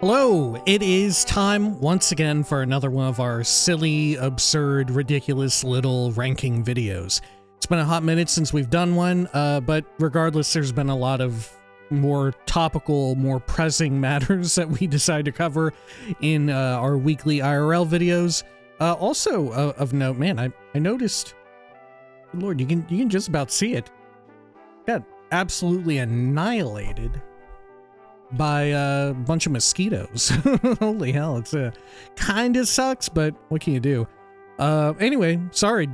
Hello, it is time once again for another one of our silly, absurd, ridiculous little ranking videos. It's been a hot minute since we've done one, but regardless, there's been a lot of more topical, more pressing matters that we decide to cover in our weekly IRL videos. Also, of note, man, I noticed, good Lord, you can just about see it. Got absolutely annihilated by a bunch of mosquitoes. Holy hell, it's kind of sucks, but what can you do? Anyway, sorry,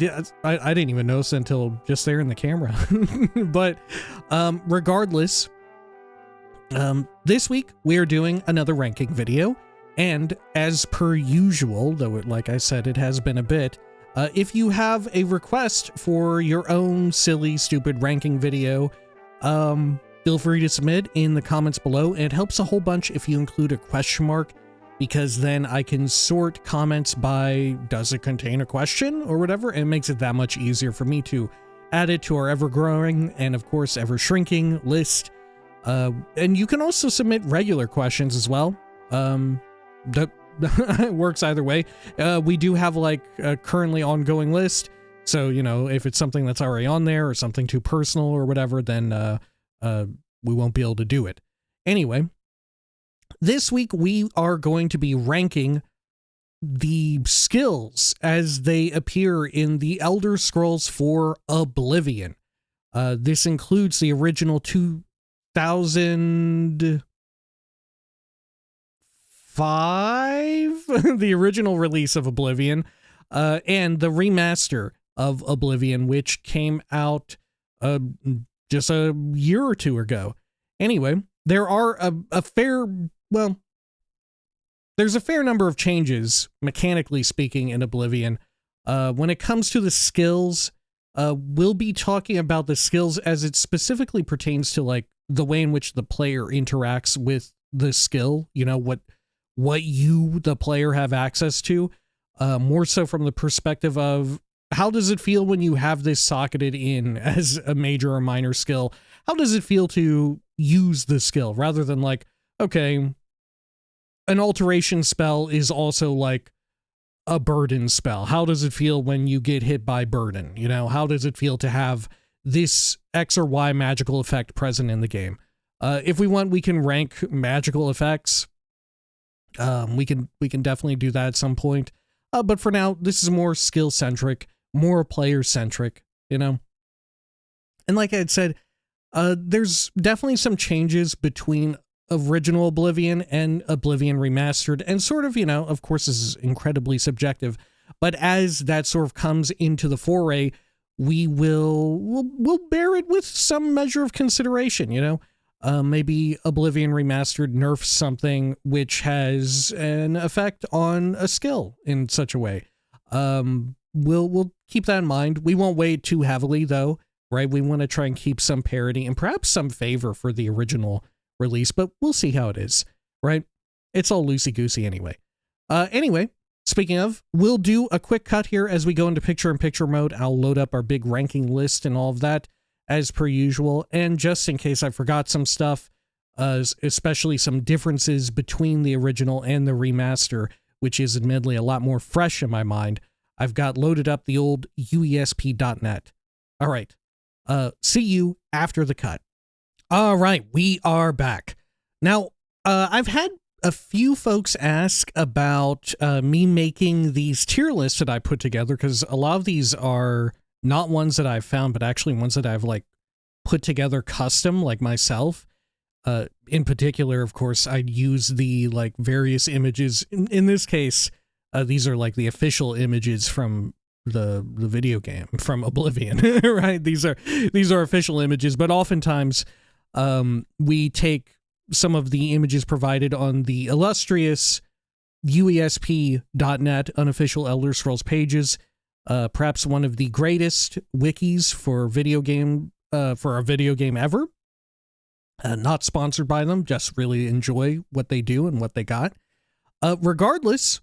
I didn't even notice until just there in the camera. But regardless, this week we are doing another ranking video, and as per usual, though like I said, it has been a bit, if you have a request for your own silly, stupid ranking video, feel free to submit in the comments below. It helps a whole bunch if you include a question mark, because then I can sort comments by does it contain a question or whatever, and it makes it that much easier for me to add it to our ever-growing and, of course, ever-shrinking list. And you can also submit regular questions as well. That works either way. We do have, like, a currently ongoing list, so, you know, if it's something that's already on there or something too personal or whatever, then we won't be able to do it. Anyway, this week we are going to be ranking the skills as they appear in the Elder Scrolls 4 Oblivion. This includes the original 2005, the original release of Oblivion, and the remaster of Oblivion, which came out just a year or two ago. Anyway, there are there's a fair number of changes, mechanically speaking, in Oblivion. When it comes to the skills, we'll be talking about the skills as it specifically pertains to, like, the way in which the player interacts with the skill, you know, what you, the player, have access to, more so from the perspective of how does it feel when you have this socketed in as a major or minor skill? How does it feel to use the skill rather than, like, okay, an alteration spell is also like a burden spell. How does it feel when you get hit by burden? You know, how does it feel to have this X or Y magical effect present in the game? If we want, we can rank magical effects. We can definitely do that at some point. But for now, this is more skill-centric, more player-centric, you know? And like I had said, there's definitely some changes between original Oblivion and Oblivion Remastered, and sort of, you know, of course this is incredibly subjective, but as that sort of comes into the foray, we'll bear it with some measure of consideration, you know? Maybe Oblivion Remastered nerfs something which has an effect on a skill in such a way. We'll keep that in mind. We won't weigh it too heavily, though, right? We want to try and keep some parity and perhaps some favor for the original release, but we'll see how it is, right? It's all loosey-goosey anyway. Anyway, speaking of, we'll do a quick cut here as we go into picture-in-picture mode. I'll load up our big ranking list and all of that, as per usual, and just in case I forgot some stuff, especially some differences between the original and the remaster, which is admittedly a lot more fresh in my mind, I've got loaded up the old uesp.net. All right, see you after the cut. All right, we are back. Now, I've had a few folks ask about me making these tier lists that I put together, because a lot of these are not ones that I've found, but actually ones that I've, like, put together custom, like myself. In particular, of course, I'd use the, like, various images. In this case, these are, like, the official images from the video game, from Oblivion, right? These are official images, but oftentimes we take some of the images provided on the illustrious uesp.net unofficial Elder Scrolls pages, perhaps one of the greatest wikis for a video game ever. Not sponsored by them, just really enjoy what they do and what they got. Regardless,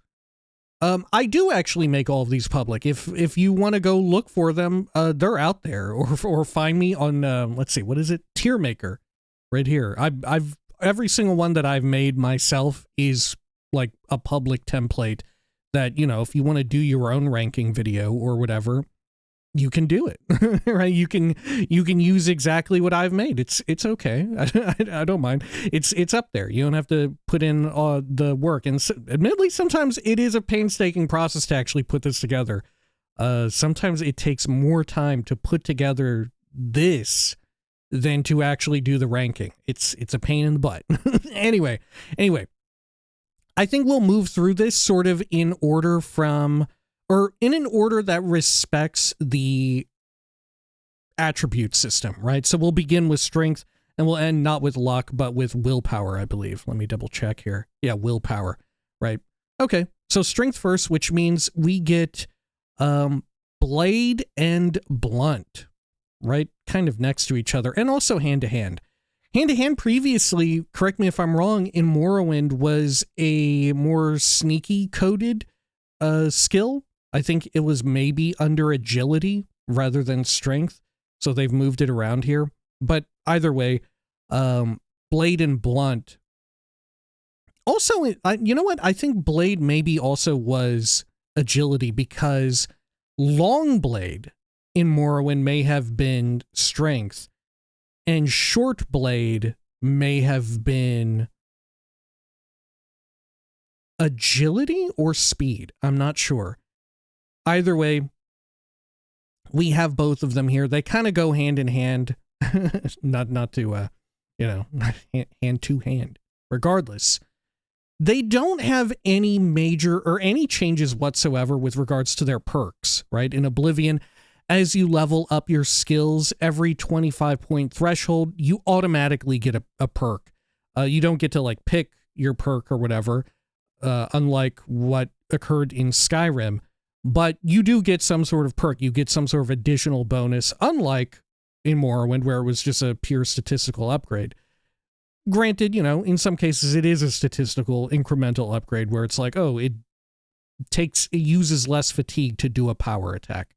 I do actually make all of these public. If you want to go look for them, they're out there, or find me on let's see, what is it? Tier Maker, right here. I've every single one that I've made myself is like a public template that, you know, if you want to do your own ranking video or whatever, you can do it, right? You can use exactly what I've made. It's okay. I don't mind. It's up there. You don't have to put in the work. And admittedly, sometimes it is a painstaking process to actually put this together. Sometimes it takes more time to put together this than to actually do the ranking. It's a pain in the butt. Anyway, I think we'll move through this sort of in order or in an order that respects the attribute system, right? So we'll begin with strength and we'll end not with luck, but with willpower, I believe. Let me double check here. Yeah, willpower, right? Okay, so strength first, which means we get blade and blunt, right? Kind of next to each other, and also hand to hand. Hand to hand previously, correct me if I'm wrong, in Morrowind was a more sneaky coded skill. I think it was maybe under agility rather than strength, so they've moved it around here. But either way, blade and blunt. Also, you know what? I think blade maybe also was agility, because long blade in Morrowind may have been strength, and short blade may have been agility or speed. I'm not sure. Either way, we have both of them here. They kind of go hand in hand, not to, hand to hand. Regardless, they don't have any major or any changes whatsoever with regards to their perks, right? In Oblivion, as you level up your skills, every 25-point threshold, you automatically get a perk. You don't get to, like, pick your perk or whatever, unlike what occurred in Skyrim. But you do get some sort of perk. You get some sort of additional bonus, unlike in Morrowind, where it was just a pure statistical upgrade. Granted, you know, in some cases it is a statistical incremental upgrade where it's like, oh, it uses less fatigue to do a power attack.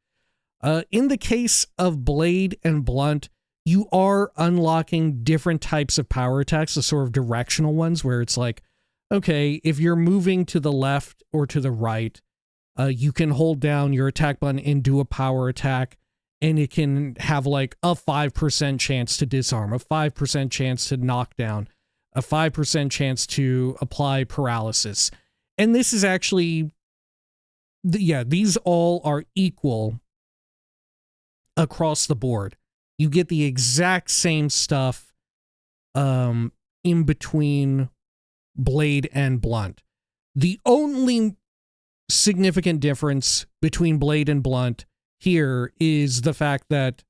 In the case of blade and blunt, you are unlocking different types of power attacks, the sort of directional ones where it's like, okay, if you're moving to the left or to the right, you can hold down your attack button and do a power attack, and it can have like a 5% chance to disarm, a 5% chance to knock down, a 5% chance to apply paralysis. And this is actually, these all are equal across the board. You get the exact same stuff in between blade and blunt. The only significant difference between blade and blunt here is the fact that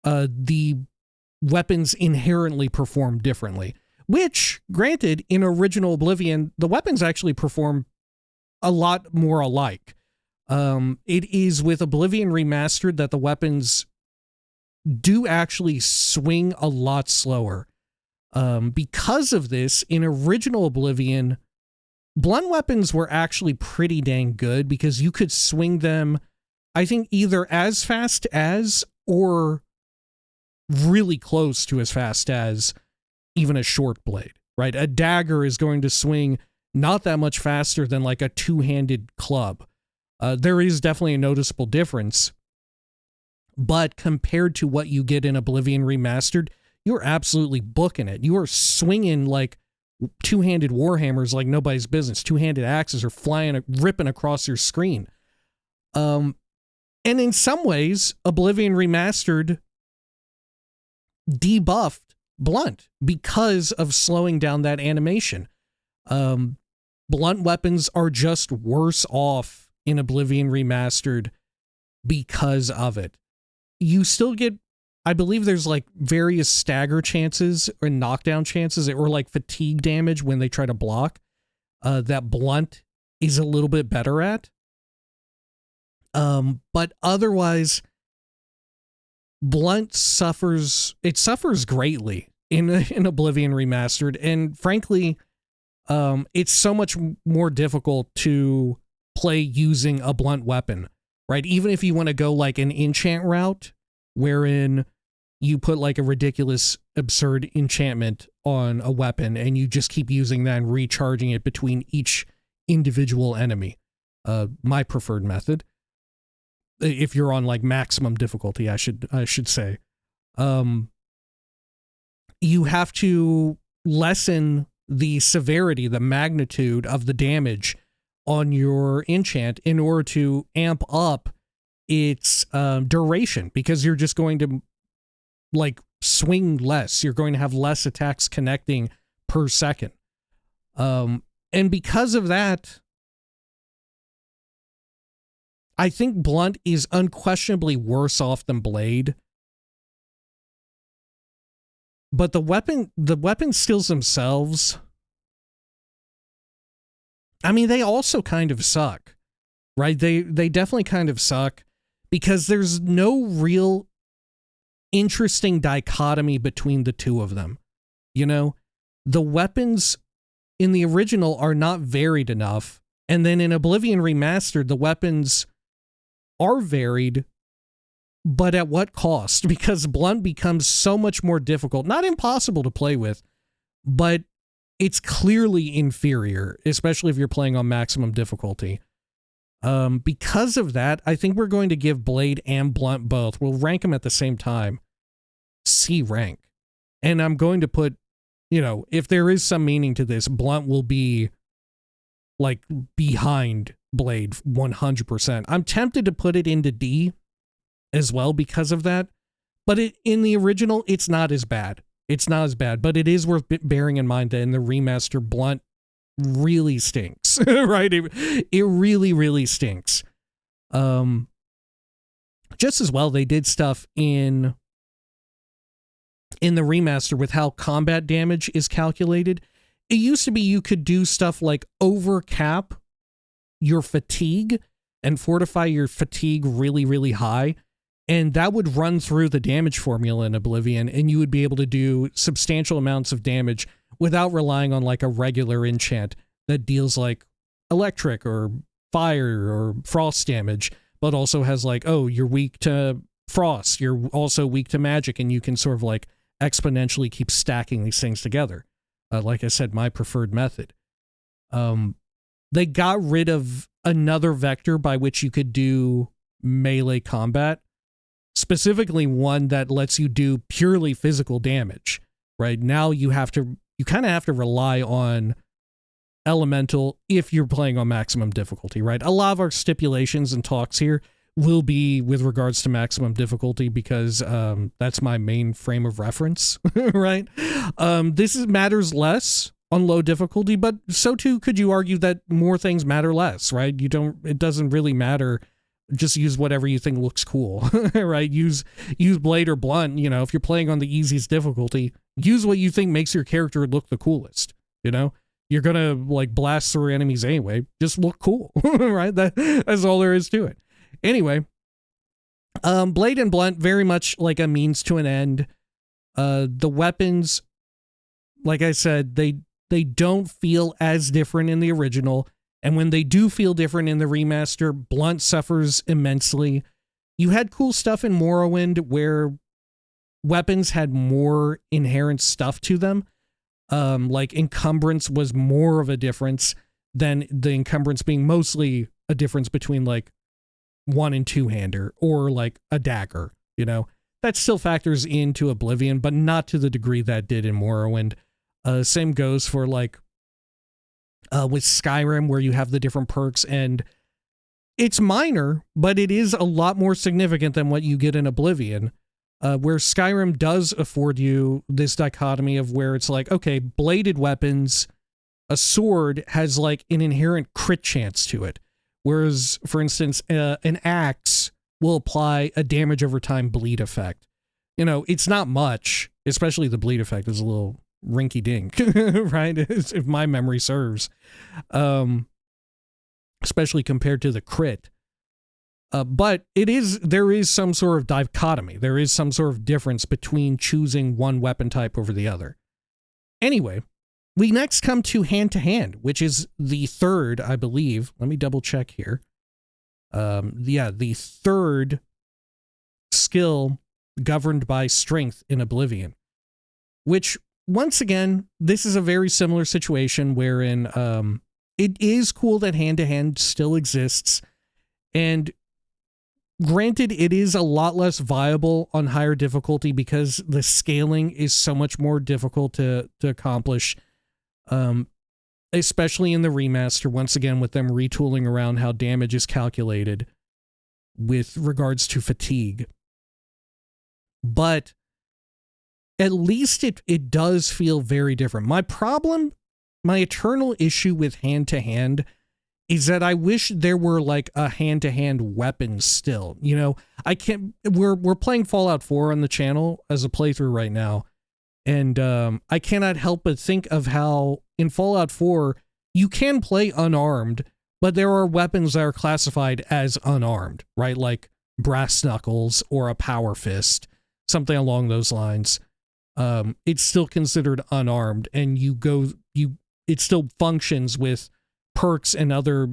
the weapons inherently perform differently, which, granted, in original Oblivion, the weapons actually perform a lot more alike. It is with Oblivion Remastered that the weapons do actually swing a lot slower. Because of this, in original Oblivion, blunt weapons were actually pretty dang good because you could swing them, I think, either as fast as or really close to as fast as even a short blade, right? A dagger is going to swing not that much faster than like a two-handed club. There is definitely a noticeable difference, but compared to what you get in Oblivion Remastered, you're absolutely booking it. You are swinging like two-handed warhammers like nobody's business. Two-handed axes are flying, ripping across your screen. And in some ways, Oblivion Remastered debuffed blunt because of slowing down that animation. Blunt weapons are just worse off in Oblivion Remastered because of it. You still get, I believe there's like various stagger chances or knockdown chances or like fatigue damage when they try to block that blunt is a little bit better at. But otherwise, blunt suffers greatly in Oblivion Remastered, and frankly, it's so much more difficult to play using a blunt weapon, right? Even if you want to go like an enchant route, wherein you put like a ridiculous, absurd enchantment on a weapon, and you just keep using that and recharging it between each individual enemy. My preferred method. If you're on like maximum difficulty, I should say. You have to lessen the severity, the magnitude of the damage on your enchant in order to amp up its duration, because you're just going to like swing less. You're going to have less attacks connecting per second. And because of that, I think Blunt is unquestionably worse off than Blade. But the weapon skills themselves, I mean, they also kind of suck, right? They definitely kind of suck, because there's no real interesting dichotomy between the two of them. You know, the weapons in the original are not varied enough, and then in Oblivion Remastered, the weapons are varied, but at what cost? Because Blunt becomes so much more difficult, not impossible to play with, but it's clearly inferior, especially if you're playing on maximum difficulty. Because of that, I think we're going to give Blade and Blunt both. We'll rank them at the same time. C rank. And I'm going to put, you know, if there is some meaning to this, Blunt will be like behind Blade 100%. I'm tempted to put it into D as well because of that, but in the original, it's not as bad. It's not as bad, but it is worth bearing in mind that in the remaster, Blunt really stinks, right? It really, really stinks. Just as well, they did stuff in the remaster with how combat damage is calculated. It used to be you could do stuff like overcap your fatigue and fortify your fatigue really, really high, and that would run through the damage formula in Oblivion, and you would be able to do substantial amounts of damage without relying on like a regular enchant that deals like electric or fire or frost damage, but also has like, oh, you're weak to frost, you're also weak to magic, and you can sort of like exponentially keep stacking these things together. Like I said, my preferred method. They got rid of another vector by which you could do melee combat, specifically one that lets you do purely physical damage, right? Now you kind of have to rely on elemental if you're playing on maximum difficulty, right? A lot of our stipulations and talks here will be with regards to maximum difficulty, because that's my main frame of reference, right? This matters less on low difficulty, but so too could you argue that more things matter less, right? It doesn't really matter. Just use whatever you think looks cool, right? Use Blade or Blunt. You know, if you're playing on the easiest difficulty, use what you think makes your character look the coolest. You know, you're gonna like blast through enemies anyway. Just look cool, right? That's all there is to it. Anyway, Blade and Blunt very much like a means to an end. The weapons, like I said, they don't feel as different in the original. And when they do feel different in the remaster, Blunt suffers immensely. You had cool stuff in Morrowind where weapons had more inherent stuff to them. Like encumbrance was more of a difference than the encumbrance being mostly a difference between like one and two-hander or like a dagger, you know? That still factors into Oblivion, but not to the degree that did in Morrowind. Same goes for like with Skyrim, where you have the different perks, and it's minor, but it is a lot more significant than what you get in Oblivion, where Skyrim does afford you this dichotomy of where it's like, okay, bladed weapons, a sword has like an inherent crit chance to it, whereas, for instance, an axe will apply a damage over time bleed effect. You know, it's not much, especially the bleed effect is a little rinky-dink, right? If my memory serves, especially compared to the crit. But there is some sort of dichotomy. There is some sort of difference between choosing one weapon type over the other. Anyway, we next come to hand-to-hand, which is the third, I believe. Let me double check here. Yeah, the third skill governed by strength in Oblivion, which, once again, this is a very similar situation wherein it is cool that hand-to-hand still exists, and granted, it is a lot less viable on higher difficulty because the scaling is so much more difficult to accomplish, especially in the remaster, once again, with them retooling around how damage is calculated with regards to fatigue. But at least it does feel very different. My eternal issue with hand-to-hand is that I wish there were like a hand-to-hand weapon still. You know, we're playing Fallout 4 on the channel as a playthrough right now, and I cannot help but think of how in Fallout 4 you can play unarmed, but there are weapons that are classified as unarmed, right? Like brass knuckles or a power fist, something along those lines. It's still considered unarmed, and it still functions with perks and other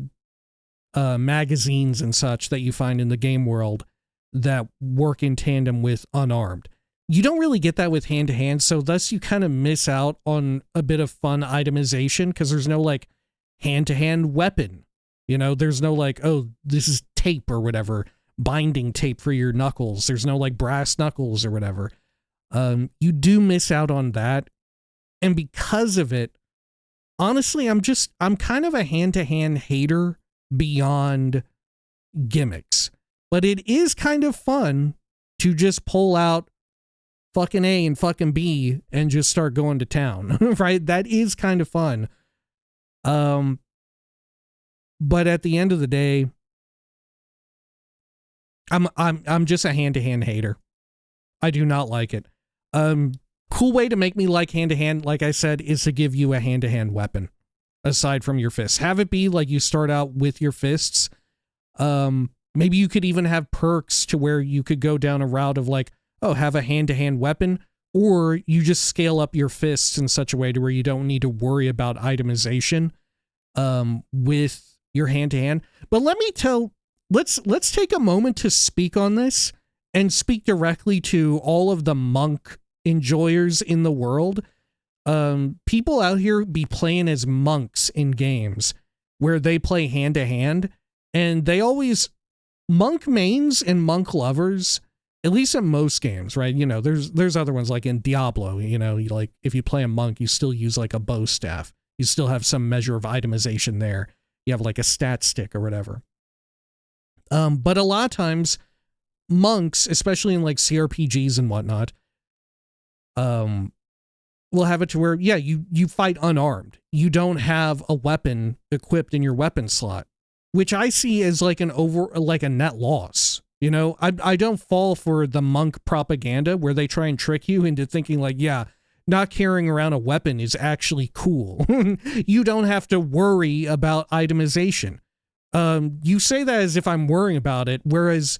magazines and such that you find in the game world that work in tandem with unarmed. You don't really get that with hand-to-hand, so thus you kind of miss out on a bit of fun itemization because there's no like hand-to-hand weapon. You know, there's no like, oh, this is tape or whatever, binding tape for your knuckles. There's no like brass knuckles or whatever. You do miss out on that, and because of it, honestly, I'm kind of a hand-to-hand hater beyond gimmicks. But it is kind of fun to just pull out fucking A and fucking B and just start going to town, right? That is kind of fun. But at the end of the day, I'm just a hand-to-hand hater. I do not like it. Cool way to make me like hand-to-hand, like I said, is to give you a hand-to-hand weapon aside from your fists. Have it be like you start out with your fists. Maybe you could even have perks to where you could go down a route of like, oh, have a hand-to-hand weapon, or you just scale up your fists in such a way to where you don't need to worry about itemization with your hand-to-hand. But let's take a moment to speak on this and speak directly to all of the monk enjoyers in the world. People out here be playing as monks in games where they play hand-to-hand, and they always, monk mains and monk lovers, at least in most games, right? You know, there's other ones like in Diablo, you know, like if you play a monk, you still use like a bow staff. You still have some measure of itemization there. You have like a stat stick or whatever. But a lot of times monks, especially in like CRPGs and whatnot, will have it to where, yeah, you fight unarmed. You don't have a weapon equipped in your weapon slot, which I see as like a net loss. You know, I don't fall for the monk propaganda where they try and trick you into thinking like, yeah, not carrying around a weapon is actually cool. You don't have to worry about itemization. You say that as if I'm worrying about it, whereas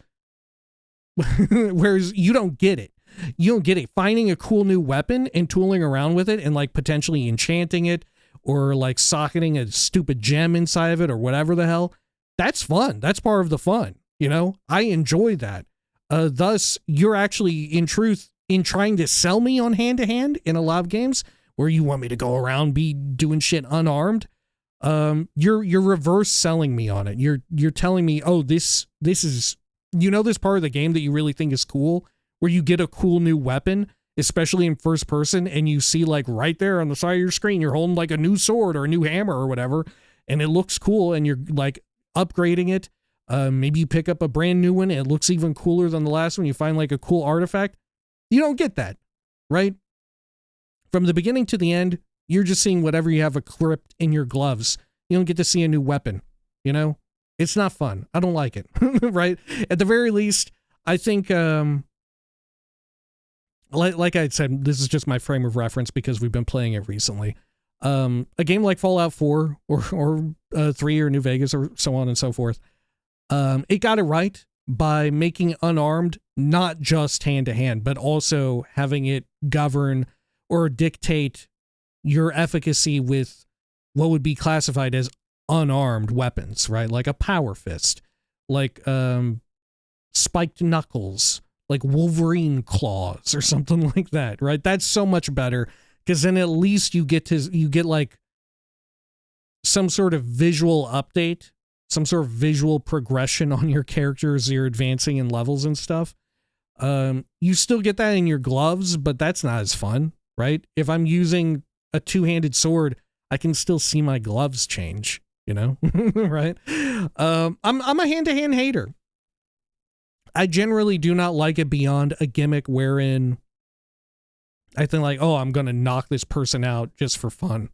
you don't get it. You don't get it. Finding a cool new weapon and tooling around with it and like potentially enchanting it or like socketing a stupid gem inside of it or whatever the hell, that's fun. That's part of the fun. You know, I enjoy that. Thus, you're actually, in truth, in trying to sell me on hand-to-hand in a lot of games where you want me to go around be doing shit unarmed, you're reverse selling me on it. You're telling me, oh, this is, you know, this part of the game that you really think is cool, where you get a cool new weapon, especially in first person, and you see like right there on the side of your screen, you're holding like a new sword or a new hammer or whatever, and it looks cool, and you're like upgrading it. Maybe you pick up a brand new one and it looks even cooler than the last one. You find like a cool artifact. You don't get that, right? From the beginning to the end, you're just seeing whatever you have equipped in your gloves. You don't get to see a new weapon, you know? It's not fun. I don't like it, right? At the very least, I think, like I said, this is just my frame of reference because we've been playing it recently. A game like Fallout 4 or 3 or New Vegas or so on and so forth, it got it right by making unarmed not just hand-to-hand, but also having it govern or dictate your efficacy with what would be classified as unarmed weapons, right? Like a power fist, like spiked knuckles, like Wolverine claws or something like that, right? That's so much better, because then at least you get like some sort of visual update, some sort of visual progression on your character as you're advancing in levels and stuff. You still get that in your gloves, but that's not as fun, right? If I'm using a two-handed sword, I can still see my gloves change, you know, right? I'm a hand-to-hand hater. I generally do not like it beyond a gimmick wherein I think like, oh, I'm going to knock this person out just for fun,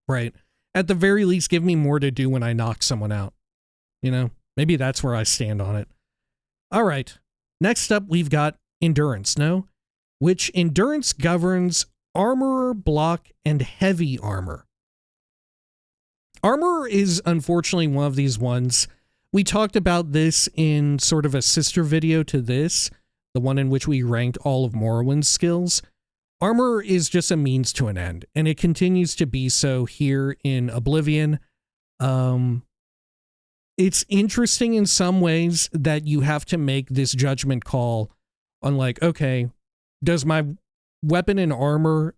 right? At the very least, give me more to do when I knock someone out, you know? Maybe that's where I stand on it. All right. Next up, we've got endurance, which endurance governs armorer, block, and heavy armor. Armorer is unfortunately one of these ones. We talked about this in sort of a sister video to this, the one in which we ranked all of Morrowind's skills. Armorer is just a means to an end, and it continues to be so here in Oblivion. It's interesting in some ways that you have to make this judgment call on like, okay, does my weapon and armor,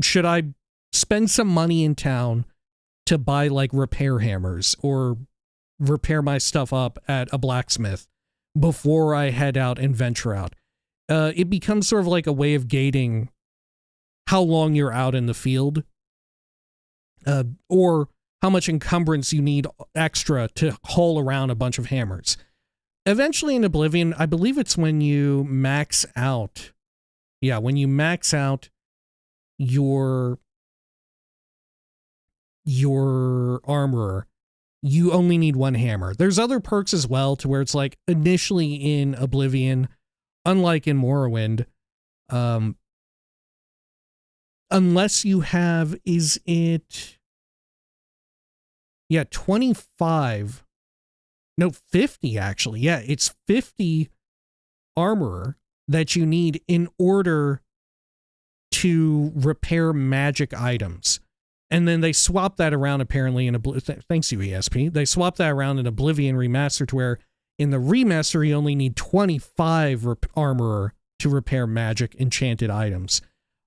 should I spend some money in town to buy like repair hammers or repair my stuff up at a blacksmith before I head out and venture out? It becomes sort of like a way of gating how long you're out in the field, or how much encumbrance you need extra to haul around a bunch of hammers. Eventually in Oblivion, I believe it's when you max out. Yeah, when you max out your armorer, you only need one hammer. There's other perks as well to where it's like initially in Oblivion, unlike in Morrowind, unless you have, 25, no, 50 actually. Yeah, it's 50 armor that you need in order to repair magic items. And then they swap that around apparently in thanks you, ESP. They swap that around in Oblivion Remastered to where in the remaster you only need 25 armor to repair magic enchanted items.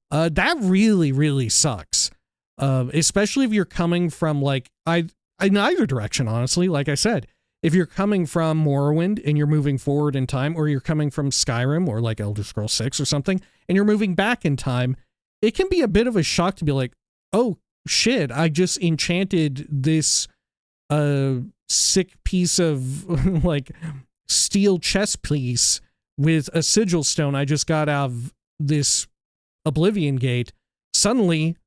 That really, really sucks. Especially if you're coming from like, in either direction, honestly, like I said, if you're coming from Morrowind and you're moving forward in time, or you're coming from Skyrim or like Elder Scrolls 6 or something, and you're moving back in time, it can be a bit of a shock to be like, oh shit, I just enchanted this sick piece of like steel chess piece with a sigil stone I just got out of this Oblivion gate. Suddenly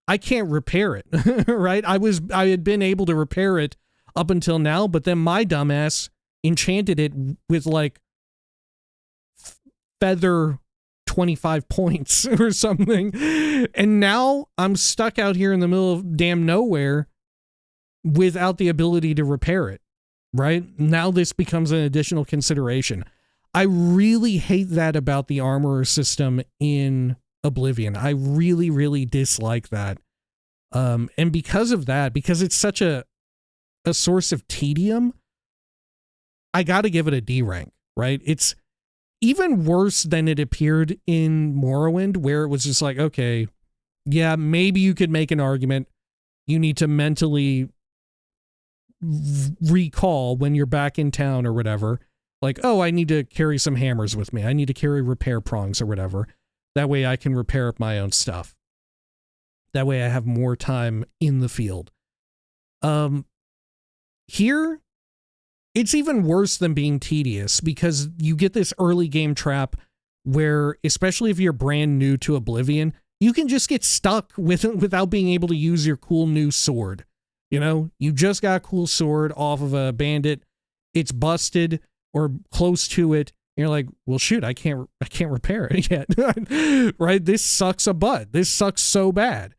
I can't repair it, right? I had been able to repair it up until now, but then my dumbass enchanted it with like feather 25 points or something. And now I'm stuck out here in the middle of damn nowhere without the ability to repair it, right? Now this becomes an additional consideration. I really hate that about the armorer system in Oblivion. I really, really dislike that. And because of that, because it's such a source of tedium, I got to give it a D rank, right? It's even worse than it appeared in Morrowind, where it was just like, okay, yeah, maybe you could make an argument. You need to mentally recall when you're back in town or whatever. Like, oh, I need to carry some hammers with me. I need to carry repair prongs or whatever. That way I can repair up my own stuff. That way I have more time in the field. Here, it's even worse than being tedious, because you get this early game trap where, especially if you're brand new to Oblivion, you can just get stuck without being able to use your cool new sword. You know, you just got a cool sword off of a bandit. It's busted or close to it. And you're like, well, shoot, I can't repair it yet. Right? This sucks a butt. This sucks so bad.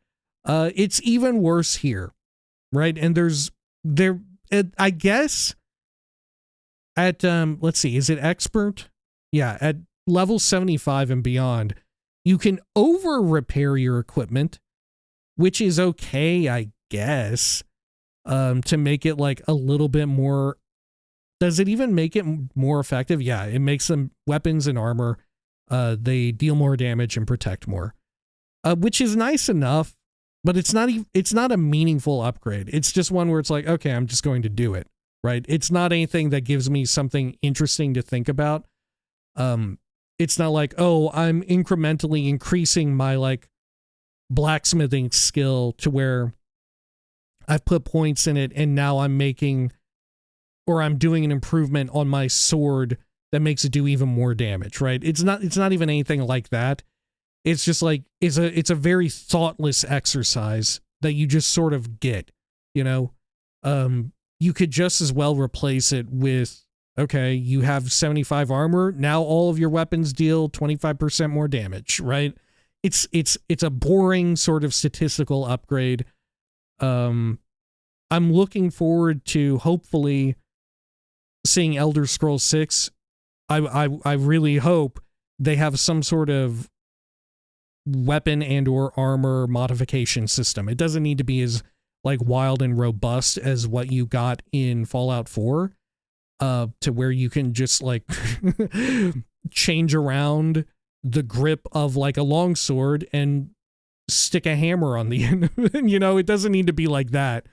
It's even worse here. Right? And I guess at, let's see, is it expert? Yeah. At level 75 and beyond, you can over repair your equipment, which is okay, I guess, to make it like a little bit more Does it even make it more effective? Yeah, it makes them weapons and armor. They deal more damage and protect more, which is nice enough, but it's not a meaningful upgrade. It's just one where it's like, okay, I'm just going to do it, right? It's not anything that gives me something interesting to think about. It's not like, oh, I'm incrementally increasing my like blacksmithing skill to where I've put points in it and now I'm making, or I'm doing an improvement on my sword that makes it do even more damage, right? It's not even anything like that. It's just like, it's a very thoughtless exercise that you just sort of get, you know? You could just as well replace it with, okay, you have 75 armor, now all of your weapons deal 25% more damage, right? It's a boring sort of statistical upgrade. I'm looking forward to hopefully seeing Elder Scrolls 6. I really hope they have some sort of weapon and or armor modification system. It doesn't need to be as like wild and robust as what you got in Fallout 4, to where you can just like change around the grip of like a longsword and stick a hammer on the end. You know, it doesn't need to be like that.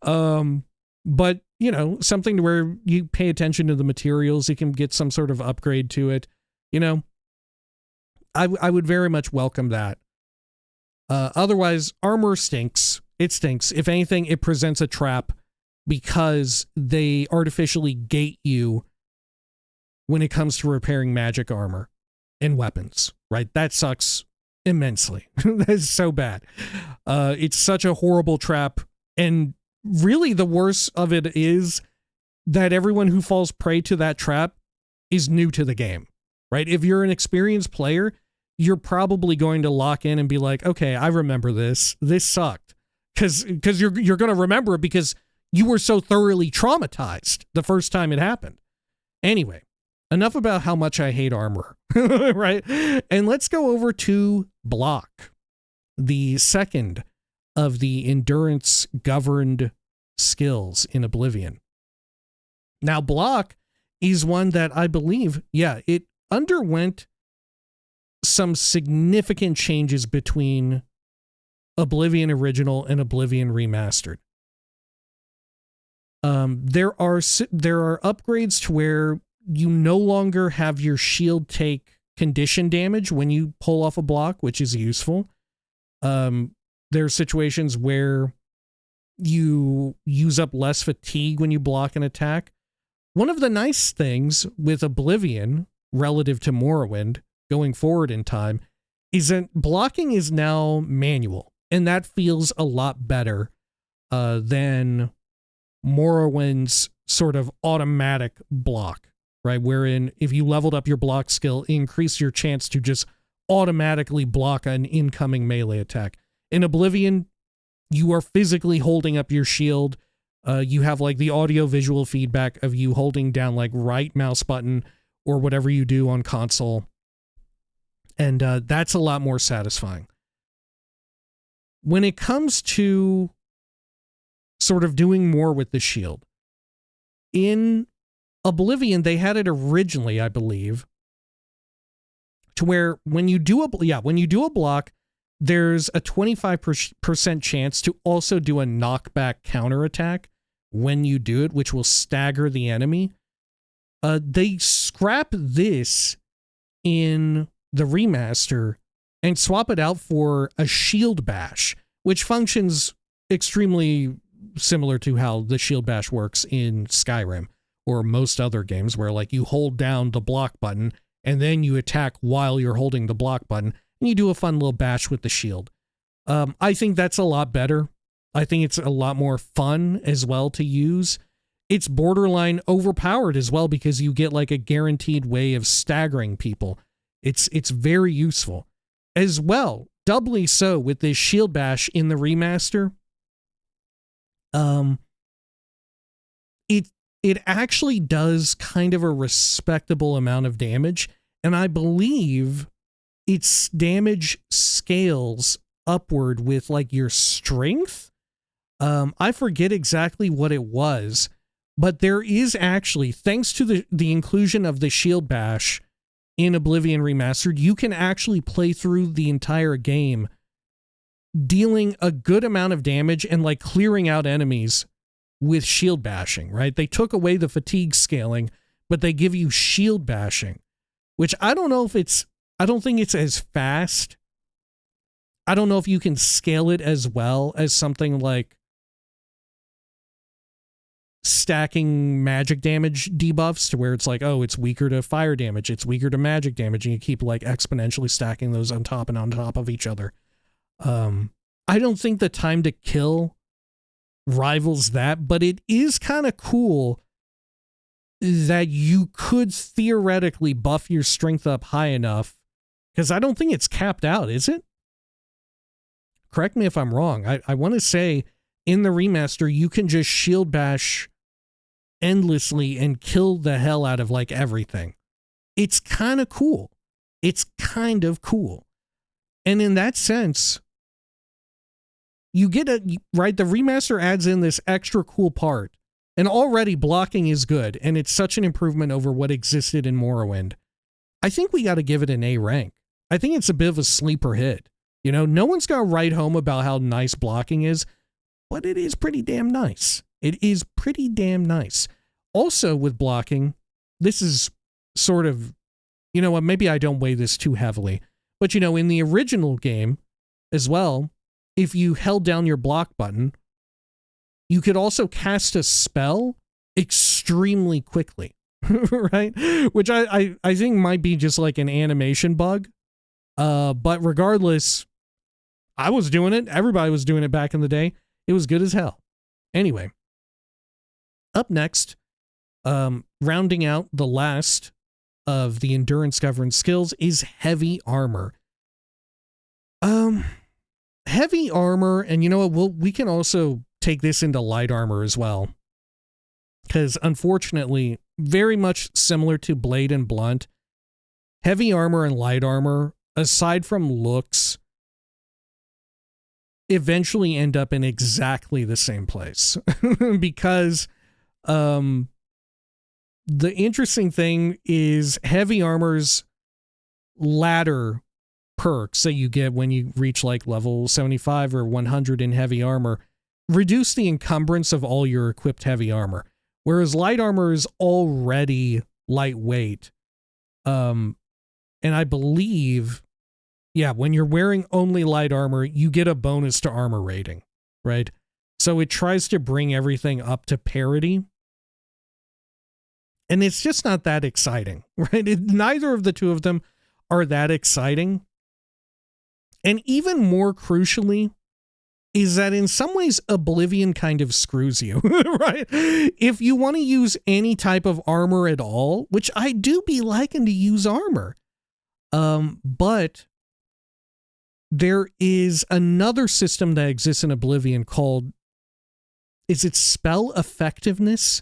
But you know, something to where you pay attention to the materials, you can get some sort of upgrade to it. You know, I would very much welcome that. Otherwise, armor stinks. It stinks. If anything, it presents a trap because they artificially gate you when it comes to repairing magic armor and weapons, right? That sucks immensely. That's so bad. It's such a horrible trap. And really the worst of it is that everyone who falls prey to that trap is new to the game, right? If you're an experienced player, you're probably going to lock in and be like, okay, I remember this. This sucked. Because you're going to remember it because you were so thoroughly traumatized the first time it happened. Anyway, enough about how much I hate armor, right? And let's go over to block, the second of the endurance governed skills in Oblivion. Now, block is one that I believe, yeah, it underwent some significant changes between Oblivion Original and Oblivion Remastered. There are upgrades to where you no longer have your shield take condition damage when you pull off a block, which is useful. There are situations where you use up less fatigue when you block an attack. One of the nice things with Oblivion relative to Morrowind going forward in time is that blocking is now manual, and that feels a lot better than Morrowind's sort of automatic block, right? Wherein if you leveled up your block skill, increase your chance to just automatically block an incoming melee attack. In Oblivion, you are physically holding up your shield. You have like the audio visual feedback of you holding down like right mouse button or whatever you do on console. And that's a lot more satisfying. When it comes to sort of doing more with the shield, in Oblivion, they had it originally, I believe, to where when you do a block, there's a 25% chance to also do a knockback counterattack when you do it, which will stagger the enemy. They scrap this in the remaster and swap it out for a shield bash, which functions extremely similar to how the shield bash works in Skyrim or most other games, where like you hold down the block button and then you attack while you're holding the block button and you do a fun little bash with the shield. I think that's a lot better. I think it's a lot more fun as well to use. It's borderline overpowered as well because you get like a guaranteed way of staggering people. It's very useful as well. Doubly so with this shield bash in the remaster. It actually does kind of a respectable amount of damage, and I believe its damage scales upward with like your strength. I forget exactly what it was, But there is actually, thanks to the inclusion of the shield bash in Oblivion Remastered, you can actually play through the entire game dealing a good amount of damage and like clearing out enemies with shield bashing, right? They took away the fatigue scaling, but they give you shield bashing, which I don't know if I don't think it's as fast. I don't know if you can scale it as well as something like stacking magic damage debuffs to where it's like, oh, it's weaker to fire damage, it's weaker to magic damage, and you keep like exponentially stacking those on top of each other. I don't think the time to kill rivals that, but it is kind of cool that you could theoretically buff your strength up high enough, because I don't think it's capped out, is it? Correct me if I'm wrong. I want to say in the remaster, you can just shield bash endlessly and kill the hell out of like everything. It's kind of cool. It's kind of cool. And in that sense, you get right, the remaster adds in this extra cool part. And already blocking is good, and it's such an improvement over what existed in Morrowind. I think we got to give it an A rank. I think it's a bit of a sleeper hit. You know, no one's going to write home about how nice blocking is, but it is pretty damn nice. It is pretty damn nice. Also with blocking, this is sort of, you know what, maybe I don't weigh this too heavily, but you know, in the original game as well, if you held down your block button, you could also cast a spell extremely quickly, right? Which I think might be just like an animation bug. But regardless, I was doing it. Everybody was doing it back in the day. It was good as hell. Anyway, up next, rounding out the last of the endurance governed skills is heavy armor. Heavy armor, and you know what, we can also take this into light armor as well. Because unfortunately, very much similar to Blade and Blunt, heavy armor and light armor, aside from looks, eventually end up in exactly the same place. Because the interesting thing is heavy armor's ladder perks that you get when you reach like level 75 or 100 in heavy armor reduce the encumbrance of all your equipped heavy armor, whereas light armor is already lightweight. And I believe, yeah, when you're wearing only light armor, you get a bonus to armor rating, right? So it tries to bring everything up to parity. And it's just not that exciting, right? Neither of the two of them are that exciting. And even more crucially, is that in some ways Oblivion kind of screws you, right? If you want to use any type of armor at all, which I do be liking to use armor, but there is another system that exists in Oblivion called, is it spell effectiveness?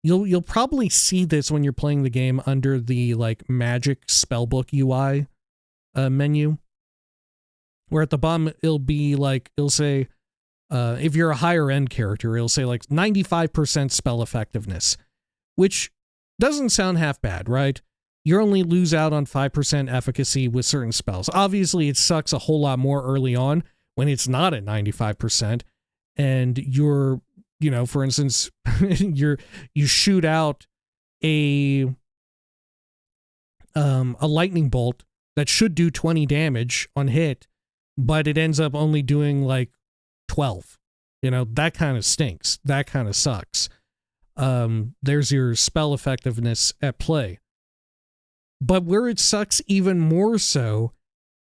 You'll probably see this when you're playing the game under the like magic spellbook UI menu, where at the bottom it'll say if you're a higher end character, it'll say like 95% spell effectiveness, which doesn't sound half bad, right? You only lose out on 5% efficacy with certain spells. Obviously, it sucks a whole lot more early on when it's not at 95%, and you're, you know, for instance, you shoot out a lightning bolt that should do 20 damage on hit, but it ends up only doing like 12. You know, that kind of stinks. That kind of sucks. There's your spell effectiveness at play. But where it sucks even more so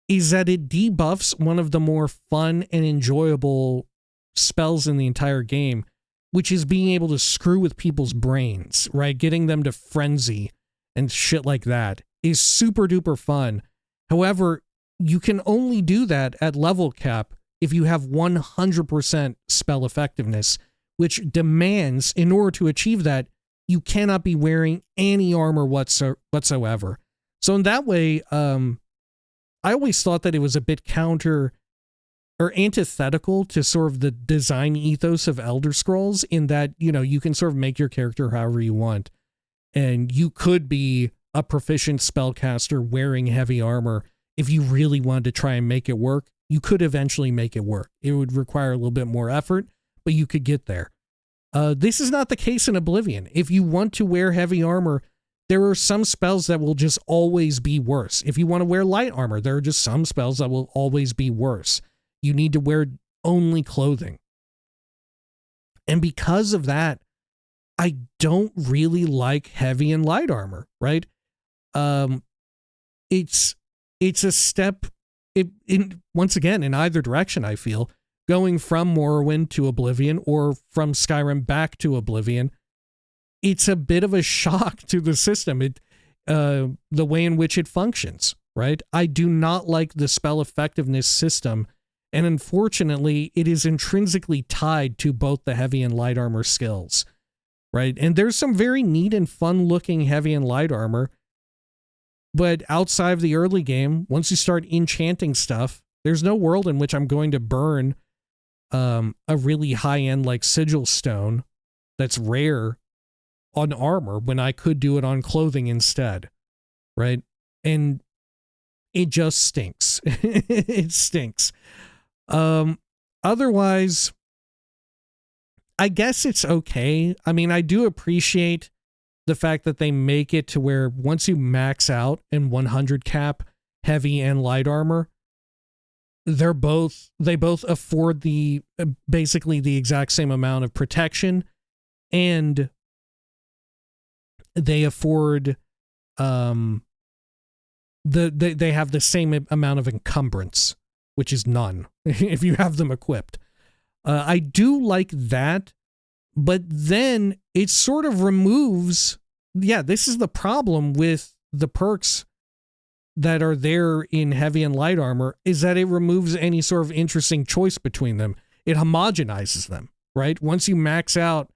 is that it debuffs one of the more fun and enjoyable spells in the entire game, which is being able to screw with people's brains, right? Getting them to frenzy and shit like that is super duper fun. However, you can only do that at level cap if you have 100% spell effectiveness, which demands, in order to achieve that, you cannot be wearing any armor whatsoever. So in that way, I always thought that it was a bit counter or antithetical to sort of the design ethos of Elder Scrolls, in that, you know, you can sort of make your character however you want. And you could be a proficient spellcaster wearing heavy armor. If you really wanted to try and make it work, you could eventually make it work. It would require a little bit more effort, but you could get there. This is not the case in Oblivion. If you want to wear heavy armor, there are some spells that will just always be worse. If you want to wear light armor, there are just some spells that will always be worse. You need to wear only clothing. And because of that, I don't really like heavy and light armor, right? It's a step in once again in either direction, I feel. Going from Morrowind to Oblivion or from Skyrim back to Oblivion, it's a bit of a shock to the system, the way in which it functions, right? I do not like the spell effectiveness system, and unfortunately, it is intrinsically tied to both the heavy and light armor skills, right? And there's some very neat and fun-looking heavy and light armor, but outside of the early game, once you start enchanting stuff, there's no world in which I'm going to burn a really high-end like sigil stone that's rare on armor when I could do it on clothing instead, right? And it just stinks. It stinks. Otherwise, I guess it's okay. I mean, I do appreciate the fact that they make it to where once you max out in 100 cap heavy and light armor, they both afford the basically the exact same amount of protection, and they afford they have the same amount of encumbrance, which is none if you have them equipped. I do like that, but then it sort of removes, this is the problem with the perks that are there in heavy and light armor, is that it removes any sort of interesting choice between them. It homogenizes them, right? Once you max out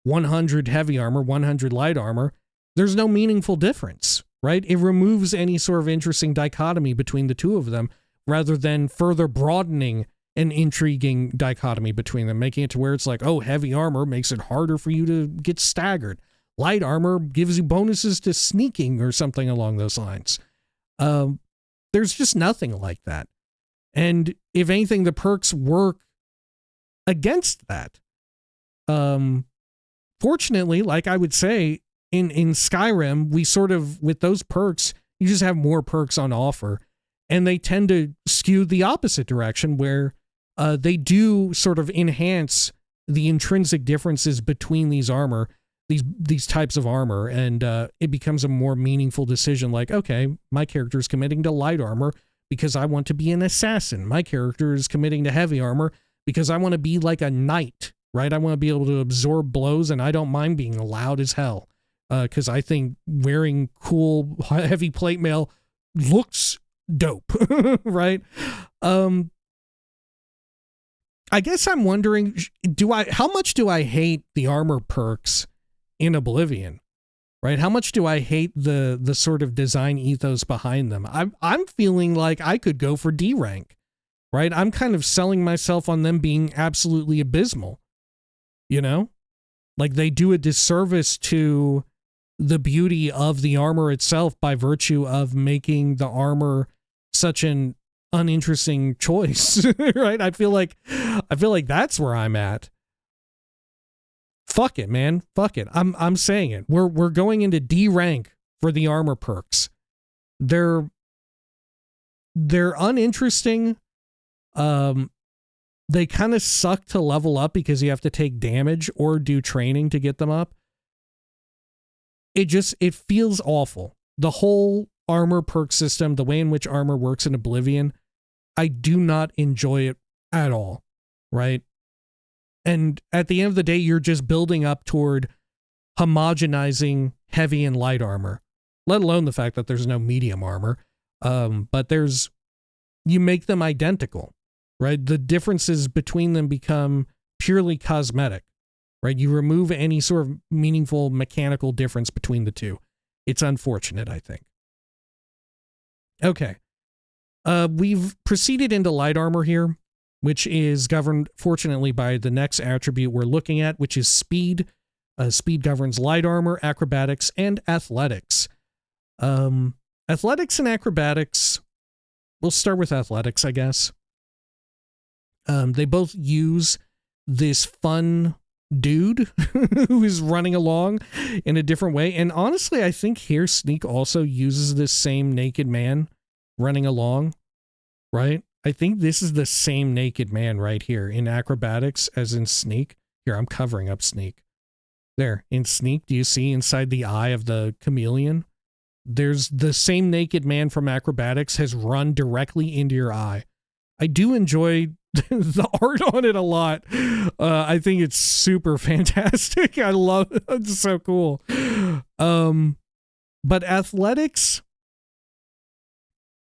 100 heavy armor, 100 light armor, there's no meaningful difference, right? It removes any sort of interesting dichotomy between the two of them, rather than further broadening an intriguing dichotomy between them, making it to where it's like, oh, heavy armor makes it harder for you to get staggered. Light armor gives you bonuses to sneaking or something along those lines. There's just nothing like that. And if anything, the perks work against that. Fortunately, like I would say, in Skyrim, we sort of, with those perks, you just have more perks on offer. And they tend to skew the opposite direction, where they do sort of enhance the intrinsic differences between these types of armor, and it becomes a more meaningful decision. Like, okay, my character is committing to light armor because I want to be an assassin. My character is committing to heavy armor because I want to be like a knight, right? I want to be able to absorb blows, and I don't mind being loud as hell because I think wearing cool heavy plate mail looks dope, right? I guess I'm wondering, how much do I hate the armor perks in Oblivion, right? How much do I hate the sort of design ethos behind them? I'm feeling like I could go for D rank, right? I'm kind of selling myself on them being absolutely abysmal, you know? Like, they do a disservice to the beauty of the armor itself by virtue of making the armor such an uninteresting choice, right? I feel like that's where I'm at. Fuck it, man. Fuck it. I'm saying it. We're going into D rank for the armor perks. They're uninteresting. They kind of suck to level up because you have to take damage or do training to get them up. It feels awful. The whole armor perk system, the way in which armor works in Oblivion, I do not enjoy it at all, right? And at the end of the day, you're just building up toward homogenizing heavy and light armor, let alone the fact that there's no medium armor. But you make them identical, right? The differences between them become purely cosmetic, right? You remove any sort of meaningful mechanical difference between the two. It's unfortunate, I think. Okay. We've proceeded into light armor here. which is governed, fortunately, by the next attribute we're looking at, which is speed. Speed governs light armor, acrobatics, and athletics. Athletics and acrobatics, we'll start with athletics, I guess. They both use this fun dude who is running along in a different way. And honestly, I think here Sneak also uses this same naked man running along, right? I think this is the same naked man right here in acrobatics as in Sneak. Here, I'm covering up Sneak. There, in Sneak, do you see inside the eye of the chameleon? There's the same naked man from acrobatics has run directly into your eye. I do enjoy the art on it a lot. I think it's super fantastic. I love it. It's so cool. But athletics,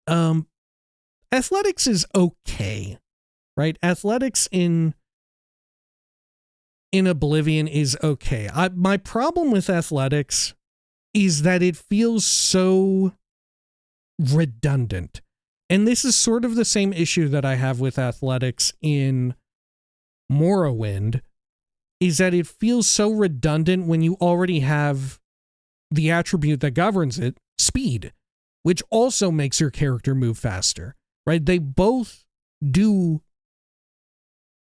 athletics is okay, right? Athletics in Oblivion is okay. My problem with athletics is that it feels so redundant. And this is sort of the same issue that I have with athletics in Morrowind, is that it feels so redundant when you already have the attribute that governs it, speed, which also makes your character move faster, right? They both do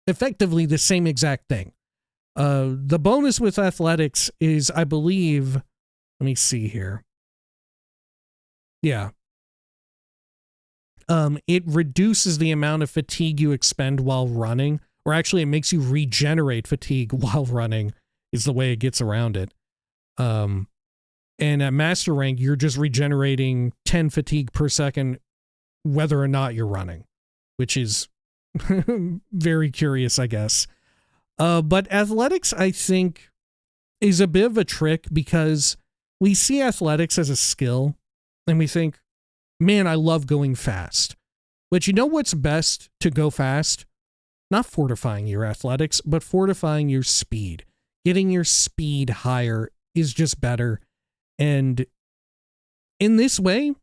effectively the same exact thing. The bonus with athletics is, I believe, let me see here. Yeah. It reduces the amount of fatigue you expend while running, or actually it makes you regenerate fatigue while running is the way it gets around it. And at master rank, you're just regenerating 10 fatigue per second, whether or not you're running, which is very curious, I guess. But athletics, I think, is a bit of a trick because we see athletics as a skill and we think, man, I love going fast. But you know what's best to go fast? Not fortifying your athletics, but fortifying your speed. Getting your speed higher is just better. And in this way,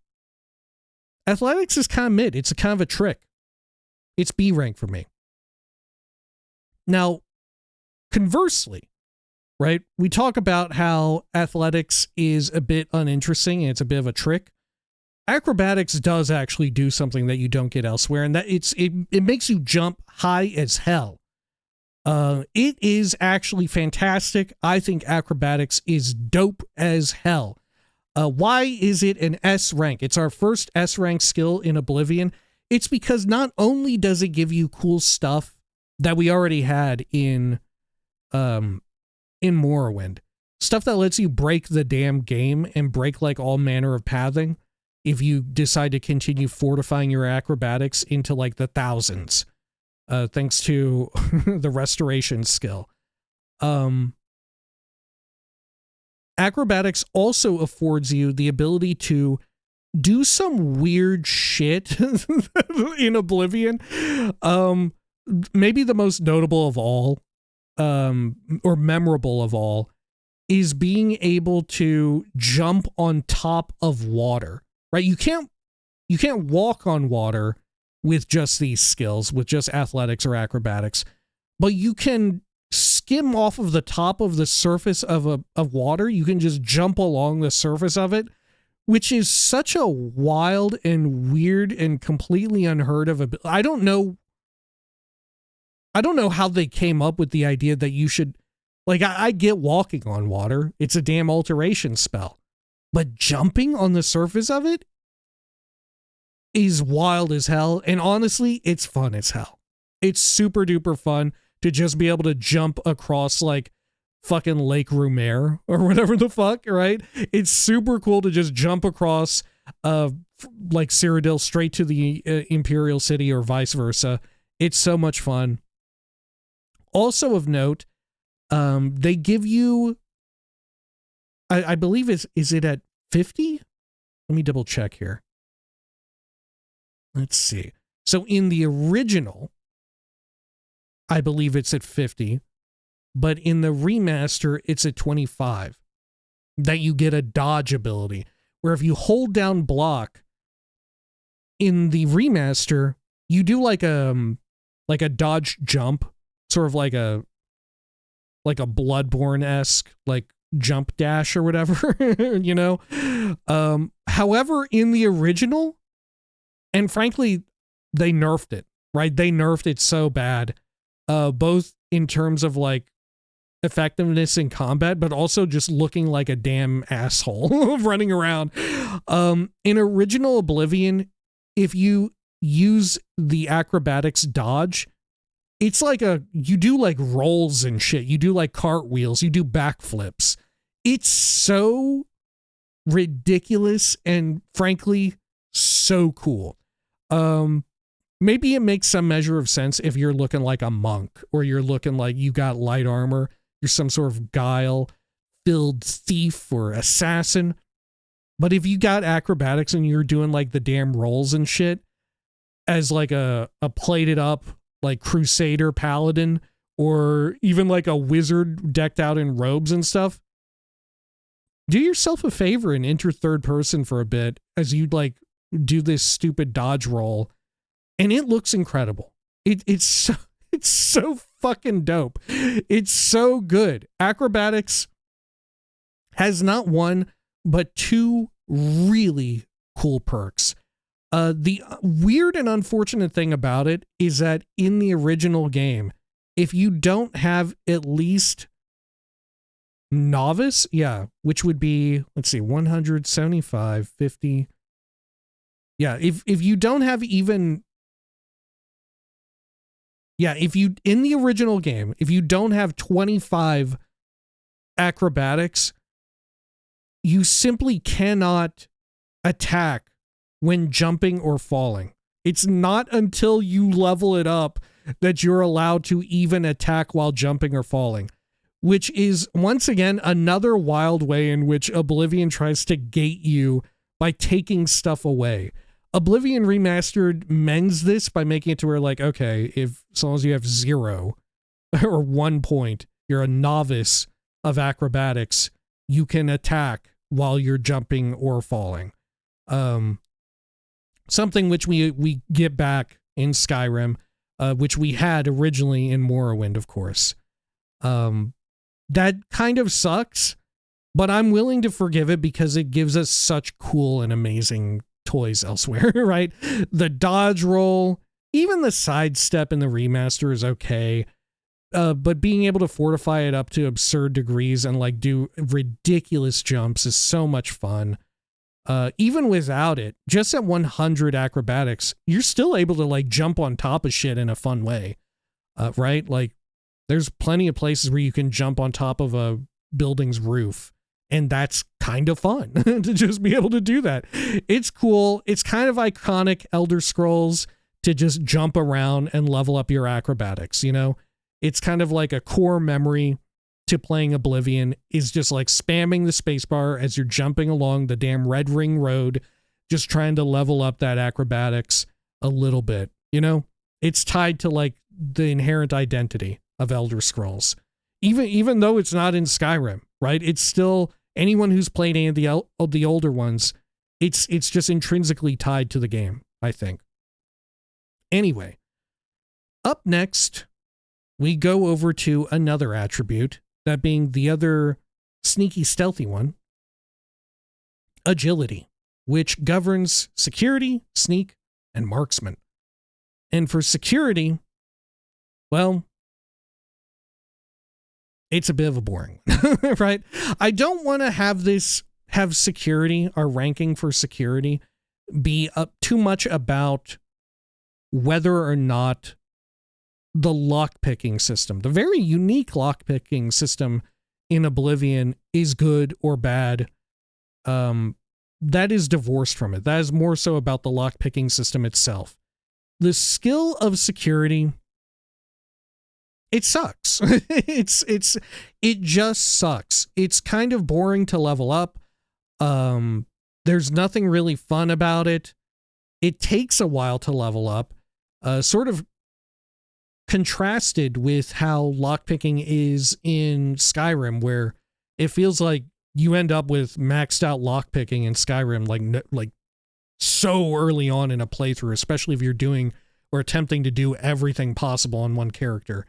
athletics is kind of mid. It's a kind of a trick. It's B rank for me. Now, conversely, right, we talk about how athletics is a bit uninteresting and it's a bit of a trick. Acrobatics does actually do something that you don't get elsewhere, and that it makes you jump high as hell. It is actually fantastic. I think acrobatics is dope as hell. Why is it an S rank? It's our first S rank skill in Oblivion. It's because not only does it give you cool stuff that we already had in Morrowind, stuff that lets you break the damn game and break like all manner of pathing if you decide to continue fortifying your acrobatics into like the thousands, thanks to the restoration skill. Acrobatics also affords you the ability to do some weird shit in Oblivion. Maybe the most notable of all, or memorable of all, is being able to jump on top of water. Right? You can't walk on water with just these skills, with just athletics or acrobatics, but you can skim off of the top of the surface of water. You can just jump along the surface of it, which is such a wild and weird and completely unheard of. I don't know how they came up with the idea that you should, like, I get walking on water. It's a damn alteration spell. But jumping on the surface of it is wild as hell. And honestly, it's fun as hell. It's super duper fun to just be able to jump across like fucking Lake Rumere or whatever the fuck, right? It's super cool to just jump across like Cyrodiil straight to the Imperial City or vice versa. It's so much fun. Also of note, they give you, I believe is it at 50? Let me double check here. Let's see. So in the original, I believe it's at 50, but in the remaster, it's at 25. That you get a dodge ability, where if you hold down block in the remaster, you do like like a dodge jump, sort of like a Bloodborne-esque like jump dash or whatever, you know. However, in the original, and frankly, they nerfed it, right? They nerfed it so bad, both in terms of like effectiveness in combat, but also just looking like a damn asshole running around. In original Oblivion, if you use the acrobatics dodge, it's like you do like rolls and shit. You do like cartwheels, you do backflips. It's so ridiculous and frankly so cool. Maybe it makes some measure of sense if you're looking like a monk, or you're looking like you got light armor, you're some sort of guile-filled thief or assassin. But if you got acrobatics and you're doing like the damn rolls and shit as like a plated up like crusader paladin, or even like a wizard decked out in robes and stuff, do yourself a favor and enter third person for a bit as you like do this stupid dodge roll, and it looks incredible. It's so fucking dope. It's so good. Acrobatics has not one but two really cool perks. The weird and unfortunate thing about it is that in the original game, if you don't have at least novice, which would be, let's see, 175, 50. Yeah, if you don't have even, if you, in the original game, if you don't have 25 acrobatics, you simply cannot attack when jumping or falling. It's not until you level it up that you're allowed to even attack while jumping or falling, which is, once again, another wild way in which Oblivion tries to gate you by taking stuff away. Oblivion Remastered mends this by making it to where, like, okay, as long as you have 0 or 1 point, you're a novice of acrobatics, you can attack while you're jumping or falling. Something which we get back in Skyrim, which we had originally in Morrowind, of course. That kind of sucks, but I'm willing to forgive it because it gives us such cool and amazing toys elsewhere, right? The dodge roll, even the sidestep in the remaster is okay, but being able to fortify it up to absurd degrees and like do ridiculous jumps is so much fun. Even without it, just at 100 acrobatics, you're still able to like jump on top of shit in a fun way, right? Like there's plenty of places where you can jump on top of a building's roof, and that's kind of fun to just be able to do that. It's cool. It's kind of iconic Elder Scrolls to just jump around and level up your acrobatics, you know? It's kind of like a core memory to playing Oblivion, is just like spamming the spacebar as you're jumping along the damn Red Ring Road, just trying to level up that acrobatics a little bit, you know? It's tied to like the inherent identity of Elder Scrolls. Even though it's not in Skyrim, right? It's still, anyone who's played any of the older ones, it's just intrinsically tied to the game, I think. Anyway, up next, we go over to another attribute, that being the other sneaky, stealthy one, agility, which governs security, sneak, and marksman. And for security, well, it's a bit of a boring one, right? I don't want to have security, our ranking for security, be too much about whether or not the lockpicking system, the very unique lockpicking system in Oblivion, is good or bad. That is divorced from it. That is more so about the lockpicking system itself. The skill of security, it sucks. It just sucks. It's kind of boring to level up. There's nothing really fun about it. It takes a while to level up. Sort of contrasted with how lockpicking is in Skyrim, where it feels like you end up with maxed out lockpicking in Skyrim like so early on in a playthrough, especially if you're doing or attempting to do everything possible on one character.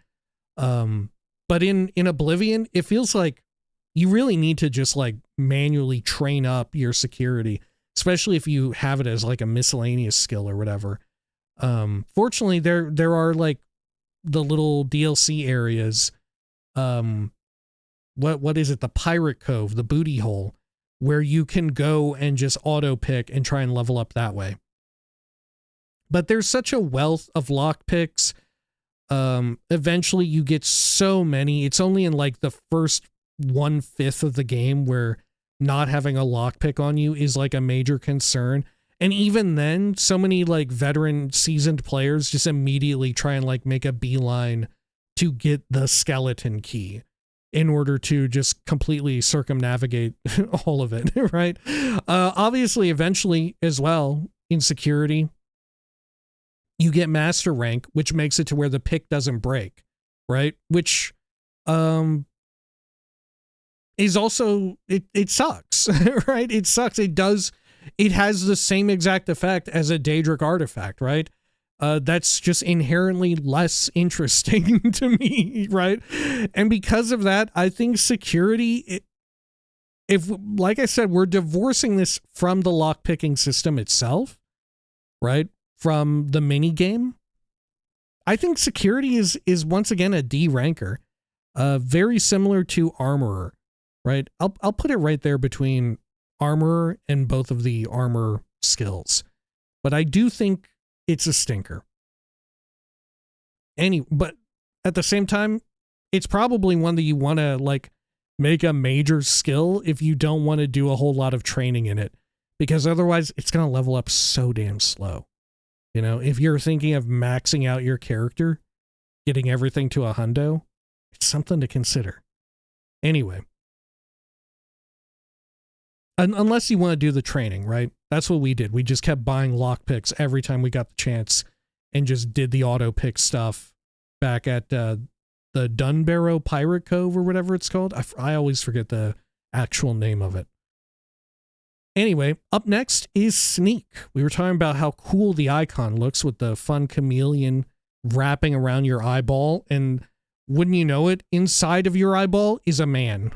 But in Oblivion, it feels like you really need to just like manually train up your security, especially if you have it as like a miscellaneous skill or whatever. Fortunately, there are like the little DLC areas. What is it? The Pirate Cove, the booty hole, where you can go and just auto pick and try and level up that way. But there's such a wealth of lockpicks. Eventually you get so many. It's only in like the first 1/5 of the game where not having a lockpick on you is like a major concern. And even then, so many like veteran seasoned players just immediately try and like make a beeline to get the skeleton key in order to just completely circumnavigate all of it, right? Obviously, eventually as well, in security, you get master rank, which makes it to where the pick doesn't break, right? Which is also, it sucks, right? It sucks. It has the same exact effect as a Daedric artifact, right? That's just inherently less interesting to me, right? And because of that, I think security, if, like I said, we're divorcing this from the lockpicking system itself, right? From the mini game, I think security is once again a D ranker, very similar to armorer, right? I'll put it right there between armorer and both of the armor skills, but I do think it's a stinker. But at the same time, it's probably one that you want to like make a major skill if you don't want to do a whole lot of training in it, because otherwise it's going to level up so damn slow. You know, if you're thinking of maxing out your character, getting everything to a hundo, it's something to consider. Anyway. Unless you want to do the training, right? That's what we did. We just kept buying lockpicks every time we got the chance and just did the auto pick stuff back at the Dunbarrow Pirate Cove or whatever it's called. I always forget the actual name of it. Anyway, up next is Sneak. We were talking about how cool the icon looks with the fun chameleon wrapping around your eyeball, and wouldn't you know it, inside of your eyeball is a man.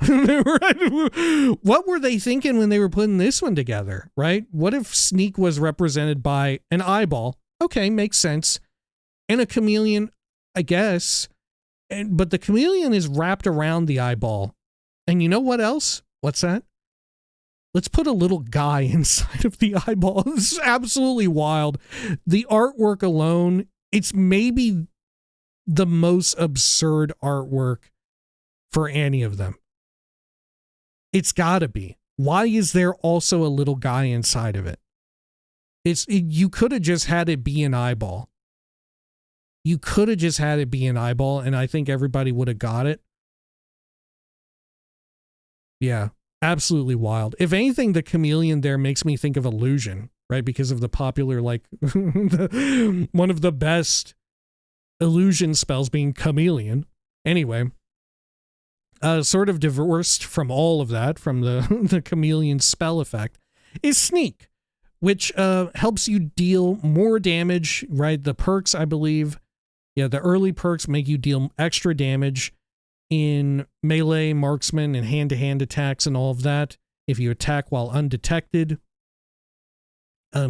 What were they thinking when they were putting this one together, right? What if Sneak was represented by an eyeball? Okay, makes sense. And a chameleon, I guess. But the chameleon is wrapped around the eyeball. And you know what else? What's that? Let's put a little guy inside of the eyeball. This is absolutely wild. The artwork alone, it's maybe the most absurd artwork for any of them. It's gotta be. Why is there also a little guy inside of it? You could have just had it be an eyeball. You could have just had it be an eyeball, and I think everybody would have got it. Yeah, absolutely wild. If anything, the chameleon there makes me think of Illusion, right? Because of the popular, like, one of the best illusion spells being chameleon. Anyway, sort of divorced from all of that, from the chameleon spell effect, is Sneak, which helps you deal more damage, right? The perks, I believe, yeah, the early perks make you deal extra damage in melee, marksman, and hand-to-hand attacks and all of that if you attack while undetected.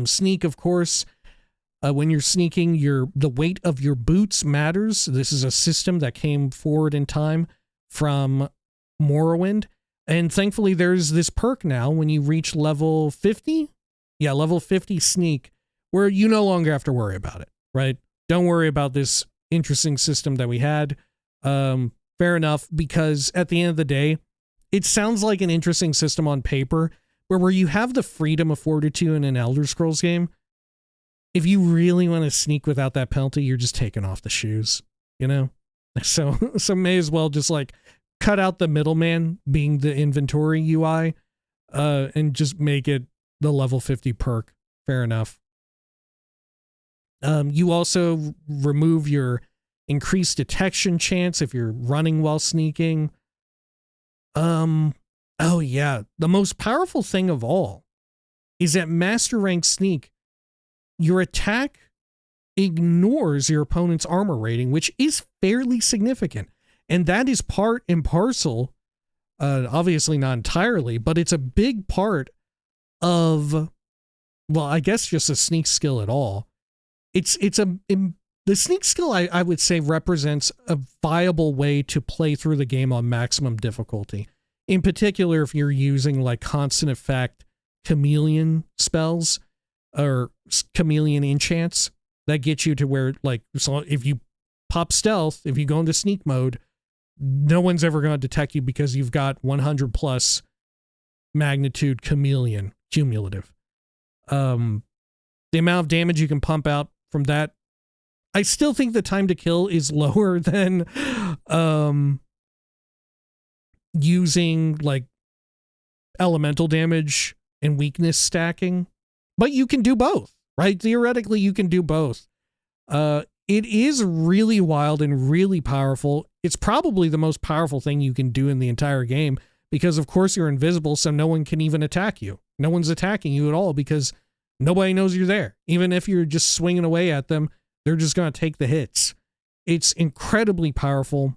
Sneak, of course, when you're sneaking, the weight of your boots matters. This is a system that came forward in time from Morrowind. And thankfully, there's this perk now when you reach level 50. Yeah, level 50 Sneak, where you no longer have to worry about it, right? Don't worry about this interesting system that we had. Fair enough, because at the end of the day, it sounds like an interesting system on paper, where you have the freedom afforded to you in an Elder Scrolls game. If you really want to sneak without that penalty, you're just taking off the shoes, you know? So may as well just like cut out the middleman being the inventory UI, and just make it the level 50 perk. Fair enough. You also remove your increased detection chance if you're running while sneaking. Oh yeah, the most powerful thing of all is that Master Rank Sneak, your attack ignores your opponent's armor rating, which is fairly significant. And that is part and parcel, obviously not entirely, but it's a big part of, well, I guess just a sneak skill at all. The sneak skill, I would say, represents a viable way to play through the game on maximum difficulty. In particular, if you're using like constant effect chameleon spells or chameleon enchants that get you to where, like, so if you pop stealth, if you go into sneak mode, no one's ever going to detect you because you've got 100 plus magnitude chameleon cumulative. The amount of damage you can pump out from that, I still think the time to kill is lower than using like elemental damage and weakness stacking, but you can do both, right? Theoretically, you can do both. It is really wild and really powerful. It's probably the most powerful thing you can do in the entire game because, of course, you're invisible, so no one can even attack you. No one's attacking you at all because nobody knows you're there. Even if you're just swinging away at them, they're just going to take the hits. It's incredibly powerful.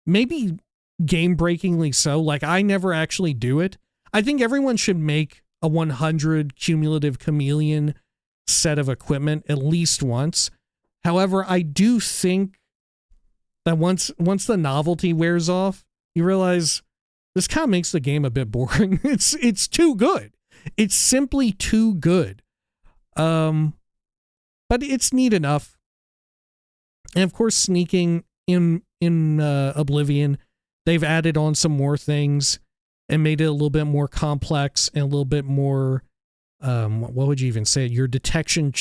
Maybe game-breakingly so. Like, I never actually do it. I think everyone should make a 100 cumulative chameleon set of equipment at least once. However, I do think that once the novelty wears off, you realize this kind of makes the game a bit boring. It's too good. It's simply too good. But it's neat enough. And of course, sneaking in Oblivion, they've added on some more things and made it a little bit more complex and a little bit more, what would you even say? Your detection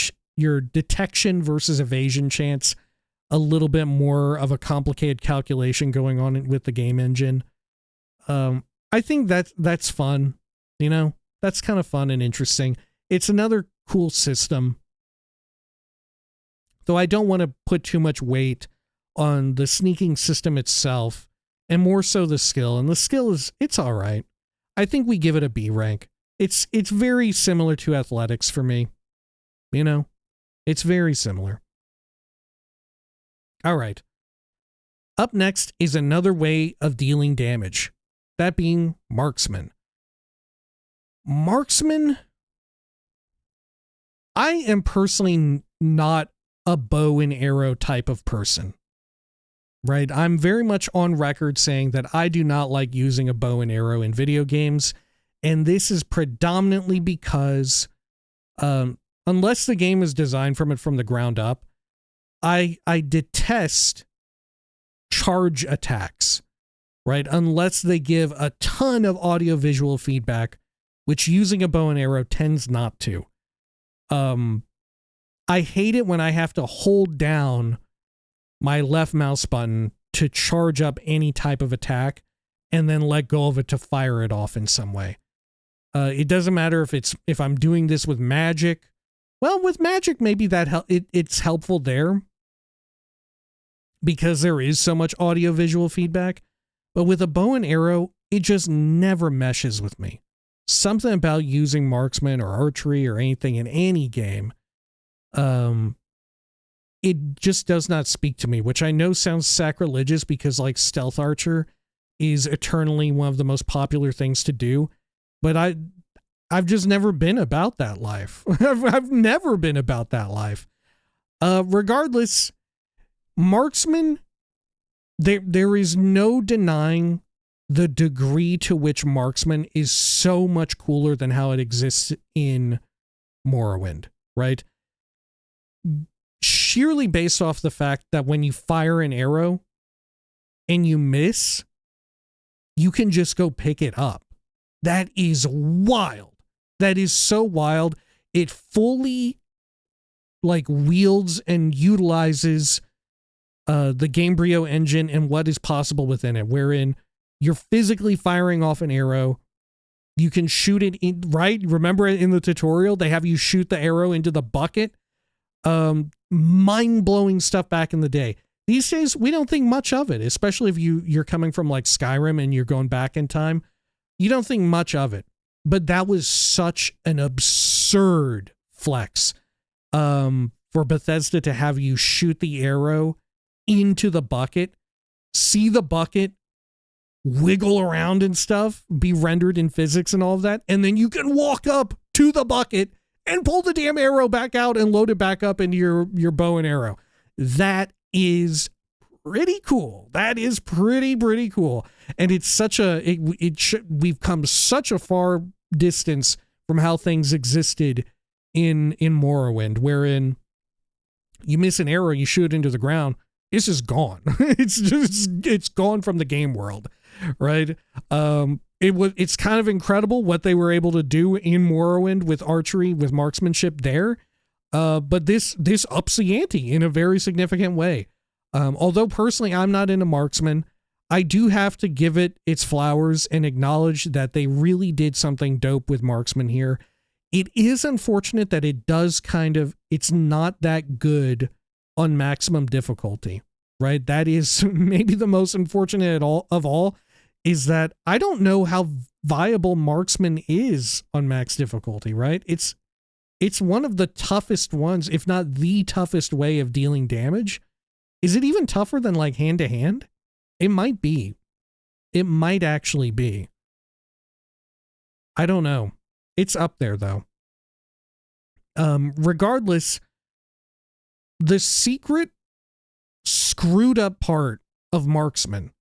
versus evasion chance, a little bit more of a complicated calculation going on with the game engine. I think that's fun. You know, that's kind of fun and interesting. It's another cool system. Though I don't want to put too much weight on the sneaking system itself, and more so the skill. And the skill it's all right. I think we give it a B rank. It's very similar to athletics for me. You know, it's very similar. All right. Up next is another way of dealing damage. That being marksman. Marksman, I am personally not a bow and arrow type of person, right? I'm very much on record saying that I do not like using a bow and arrow in video games. And this is predominantly because, unless the game is designed from the ground up, I detest charge attacks, right? Unless they give a ton of audio-visual feedback, which using a bow and arrow tends not to. I hate it when I have to hold down my left mouse button to charge up any type of attack and then let go of it to fire it off in some way. It doesn't matter if I'm doing this with magic. Well, with magic, maybe it's helpful there because there is so much audio-visual feedback. But with a bow and arrow, it just never meshes with me. Something about using marksman or archery or anything in any game, it just does not speak to me, which I know sounds sacrilegious because like stealth archer is eternally one of the most popular things to do, but I've just never been about that life. I've never been about that life. Regardless, marksman, there is no denying the degree to which marksman is so much cooler than how it exists in Morrowind, right? Sheerly based off the fact that when you fire an arrow and you miss, you can just go pick it up. That is wild. That is so wild. It fully like wields and utilizes the Gamebryo engine and what is possible within it, wherein you're physically firing off an arrow. You can shoot it in, right? Remember in the tutorial, they have you shoot the arrow into the bucket. Mind-blowing stuff back in the day. These days, we don't think much of it, especially if you're coming from like Skyrim and you're going back in time. You don't think much of it. But that was such an absurd flex for for Bethesda to have you shoot the arrow into the bucket, see the bucket wiggle around and stuff, be rendered in physics and all of that, and then you can walk up to the bucket and pull the damn arrow back out and load it back up into your bow and arrow. That is pretty cool. That is pretty cool. And it's such a, we've come such a far distance from how things existed in Morrowind, wherein you miss an arrow, you shoot it into the ground, it's just gone. It's gone from the game world, right? It's kind of incredible what they were able to do in Morrowind with archery, with marksmanship there. But this ups the ante in a very significant way. Although personally I'm not into marksman, I do have to give it its flowers and acknowledge that they really did something dope with marksman here. It is unfortunate that it's not that good on maximum difficulty, right? That is maybe the most unfortunate of all, is that I don't know how viable marksman is on max difficulty, right? It's one of the toughest ones, if not the toughest way of dealing damage. Is it even tougher than like hand to hand? It might be. It might actually be. I don't know. It's up there though. Regardless, the secret screwed up part of marksman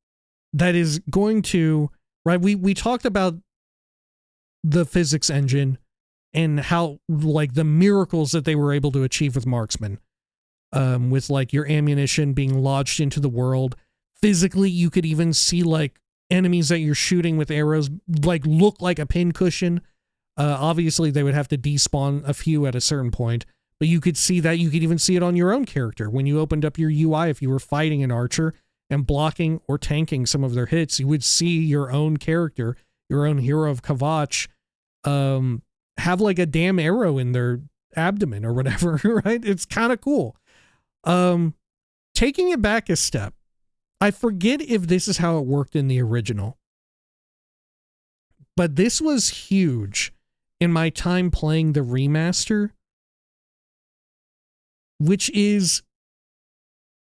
that is going to, right? We talked about the physics engine and how like the miracles that they were able to achieve with marksman, with like your ammunition being lodged into the world. Physically, you could even see like enemies that you're shooting with arrows like look like a pincushion. Obviously they would have to despawn a few at a certain point, but you could see that. You could even see it on your own character when you opened up your UI. If you were fighting an archer and blocking or tanking some of their hits, you would see your own character, your own hero of Kvatch, have like a damn arrow in their abdomen or whatever, right? It's kind of cool. Taking it back a step, I forget if this is how it worked in the original, but this was huge in my time playing the remaster, which is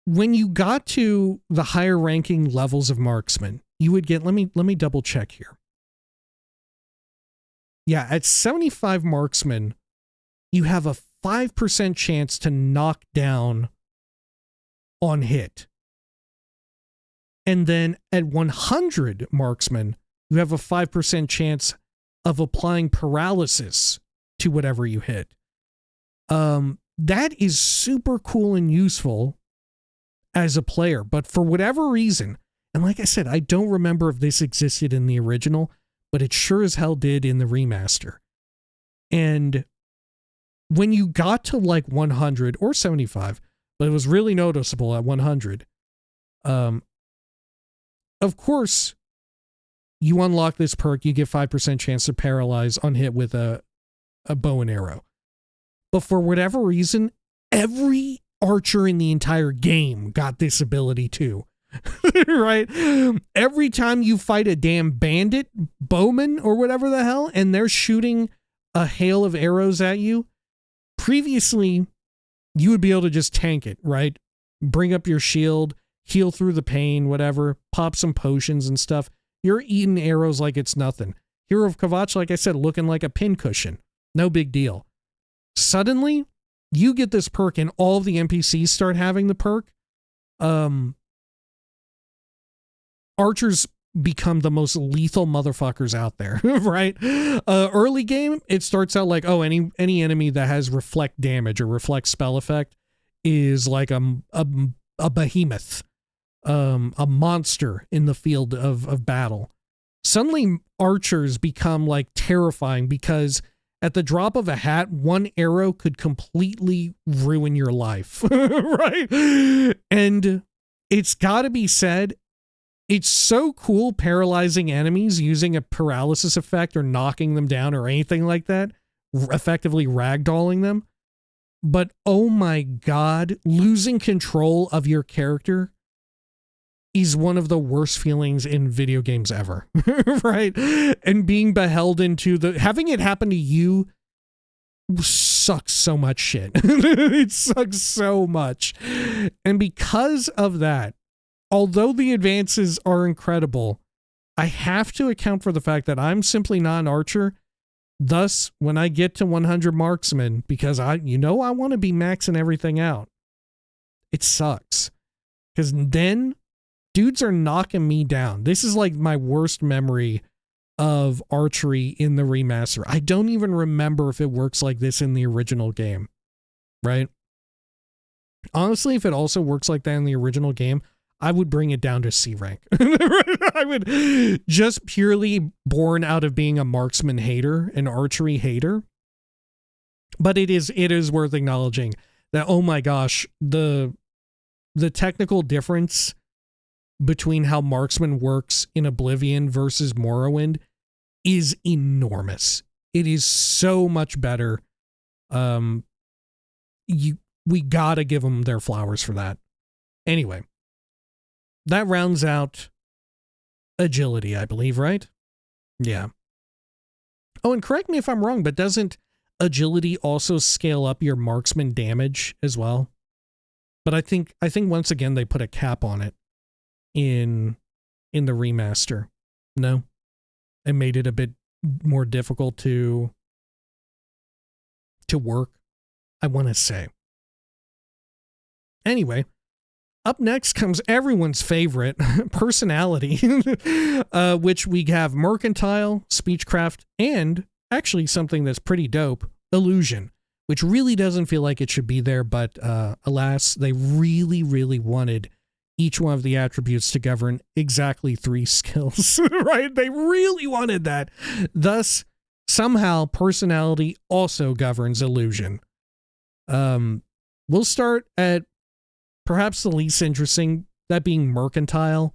when you got to the higher ranking levels of marksman, you would get, let me double check here. Yeah, at 75 marksman, you have a 5% chance to knock down on hit. And then at 100 marksman, you have a 5% chance of applying paralysis to whatever you hit. That is super cool and useful as a player, but for whatever reason, and like I said, I don't remember if this existed in the original, but it sure as hell did in the remaster. And when you got to like 100 or 75, but it was really noticeable at 100, of course, you unlock this perk, you get 5% chance to paralyze on hit with a bow and arrow. But for whatever reason, every archer in the entire game got this ability too. Right? Every time you fight a damn bandit, bowman, or whatever the hell, and they're shooting a hail of arrows at you, previously, you would be able to just tank it, right? Bring up your shield, heal through the pain, whatever, pop some potions and stuff. You're eating arrows like it's nothing. Hero of Kvatch, like I said, looking like a pincushion. No big deal. Suddenly, you get this perk and all of the NPCs start having the perk. Archers become the most lethal motherfuckers out there, right? Early game, it starts out like, oh, any enemy that has reflect damage or reflect spell effect is like a behemoth, a monster in the field of battle. Suddenly, archers become like terrifying because at the drop of a hat, one arrow could completely ruin your life, right? And it's got to be said, it's so cool paralyzing enemies using a paralysis effect or knocking them down or anything like that, effectively ragdolling them. But oh my God, losing control of your character is one of the worst feelings in video games ever, right? And being beholden to having it happen to you sucks so much shit. It sucks so much. And because of that, although the advances are incredible, I have to account for the fact that I'm simply not an archer. Thus, when I get to 100 marksman, because I want to be maxing everything out, it sucks. Because then dudes are knocking me down. This is like my worst memory of archery in the remaster. I don't even remember if it works like this in the original game, right? Honestly, if it also works like that in the original game, I would bring it down to C rank. I would, just purely born out of being a marksman hater, an archery hater. But it is worth acknowledging that, oh my gosh, the technical difference between how marksman works in Oblivion versus Morrowind is enormous. It is so much better. We gotta give them their flowers for that. Anyway, that rounds out agility, I believe, right? Yeah. Oh, and correct me if I'm wrong, but doesn't agility also scale up your marksman damage as well? But I think once again they put a cap on it in the remaster. No? It made it a bit more difficult to work, I want to say. Anyway, up next comes everyone's favorite, personality, which we have mercantile, speechcraft, and actually something that's pretty dope, illusion, which really doesn't feel like it should be there, but alas, they really, really wanted each one of the attributes to govern exactly 3 skills, right? They really wanted that. Thus, somehow, personality also governs illusion. We'll start at perhaps the least interesting, that being mercantile.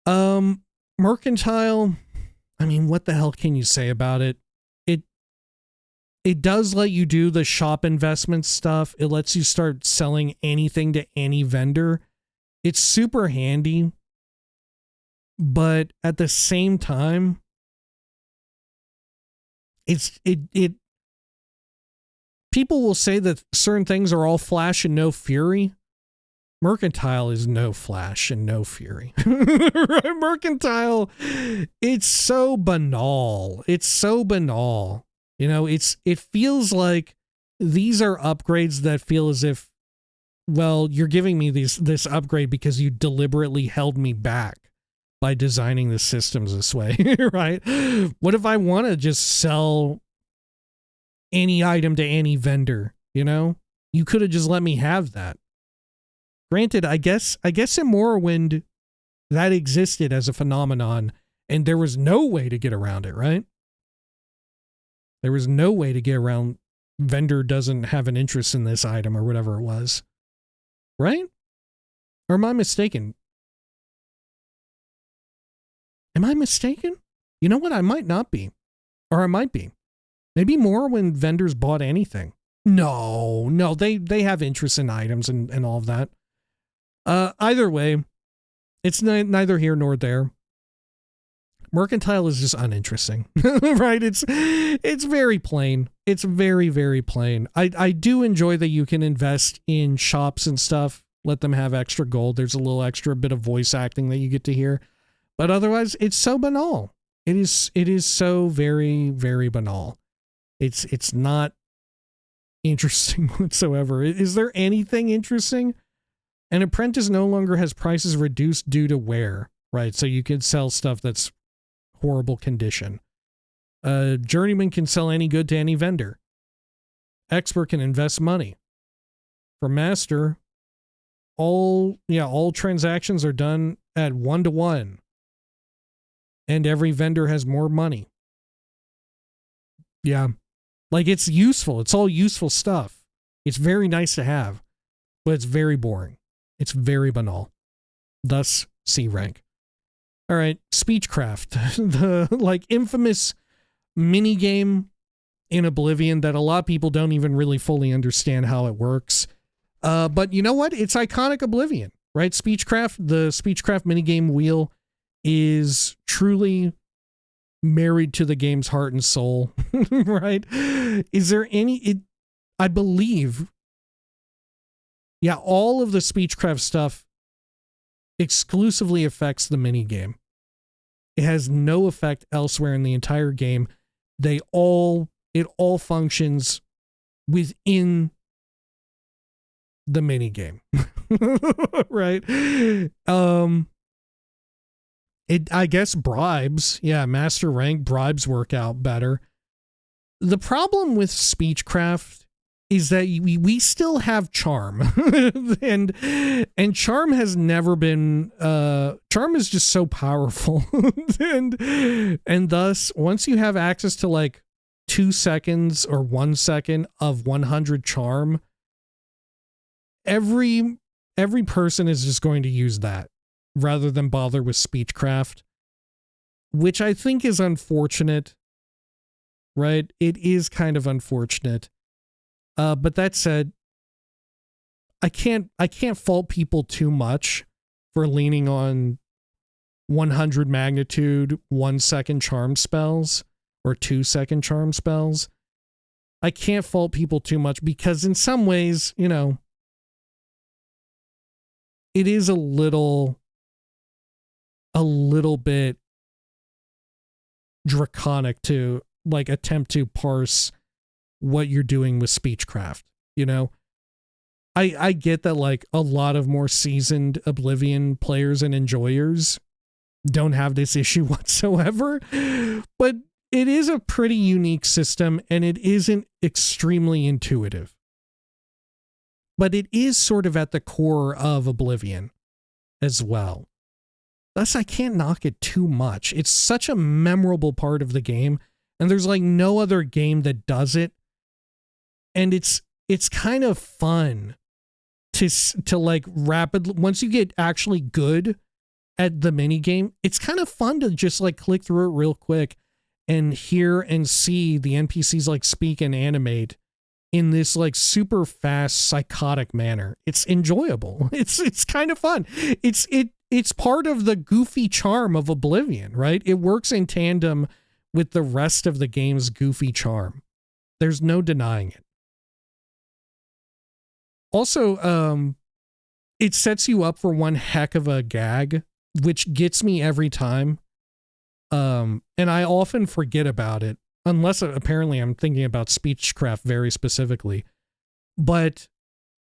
Mercantile, I mean, what the hell can you say about it? It does let you do the shop investment stuff. It lets you start selling anything to any vendor. It's super handy, but at the same time, people will say that certain things are all flash and no fury. Mercantile is no flash and no fury. Mercantile, it's so banal. It's so banal. You know, it feels like these are upgrades that feel as if, well, you're giving me this upgrade because you deliberately held me back by designing the systems this way, right? What if I want to just sell any item to any vendor, you know? You could have just let me have that. Granted, I guess in Morrowind that existed as a phenomenon and there was no way to get around it, right? There was no way to get around vendor doesn't have an interest in this item or whatever it was. Right? Or am I mistaken? Am I mistaken? You know what? I might not be. Or I might be. Maybe more when vendors bought anything. No, they have interest in items and all of that. Either way, it's neither here nor there. Mercantile is just uninteresting, right? It's very plain. It's very, very plain. I do enjoy that you can invest in shops and stuff, let them have extra gold. There's a little extra bit of voice acting that you get to hear. But otherwise, it's so banal. It is so very, very banal. It's not interesting whatsoever. Is there anything interesting? An apprentice no longer has prices reduced due to wear, right? So you can sell stuff that's horrible condition. Journeyman can sell any good to any vendor. Expert can invest money. For master, all transactions are done at 1-to-1. And every vendor has more money. Yeah. Like, it's useful. It's all useful stuff. It's very nice to have, but it's very boring. It's very banal. Thus, C rank. All right, speechcraft, the infamous mini game in Oblivion that a lot of people don't even really fully understand how it works. But you know what? It's iconic Oblivion, right? Speechcraft, the speechcraft minigame wheel is truly married to the game's heart and soul, right? Is there I believe, yeah, all of the Speechcraft stuff exclusively affects the minigame. It has no effect elsewhere in the entire game. It all functions within the minigame. Right? I guess bribes, yeah, master rank bribes work out better. The problem with Speechcraft is that we still have charm. and charm has never been charm is just so powerful. and thus once you have access to like 2 seconds or 1 second of 100 charm, every person is just going to use that rather than bother with Speechcraft, which I think is unfortunate, right? It is kind of unfortunate. But that said, I can't fault people too much for leaning on 100 magnitude, 1 second charm spells or 2 second charm spells. I can't fault people too much because in some ways, you know, it is a little bit draconic to like attempt to parse what you're doing with Speechcraft. You know, I get that like a lot of more seasoned Oblivion players and enjoyers don't have this issue whatsoever, but it is a pretty unique system and it isn't extremely intuitive. But it is sort of at the core of Oblivion as well. Thus, I can't knock it too much. It's such a memorable part of the game, and there's like no other game that does it. And it's kind of fun to like rapidly, once you get actually good at the mini game, it's kind of fun to just like click through it real quick and hear and see the NPCs like speak and animate in this like super fast psychotic manner. It's enjoyable. It's kind of fun. It's part of the goofy charm of Oblivion, right? It works in tandem with the rest of the game's goofy charm. There's no denying it. Also, it sets you up for one heck of a gag, which gets me every time. And I often forget about it, unless apparently I'm thinking about Speechcraft very specifically. But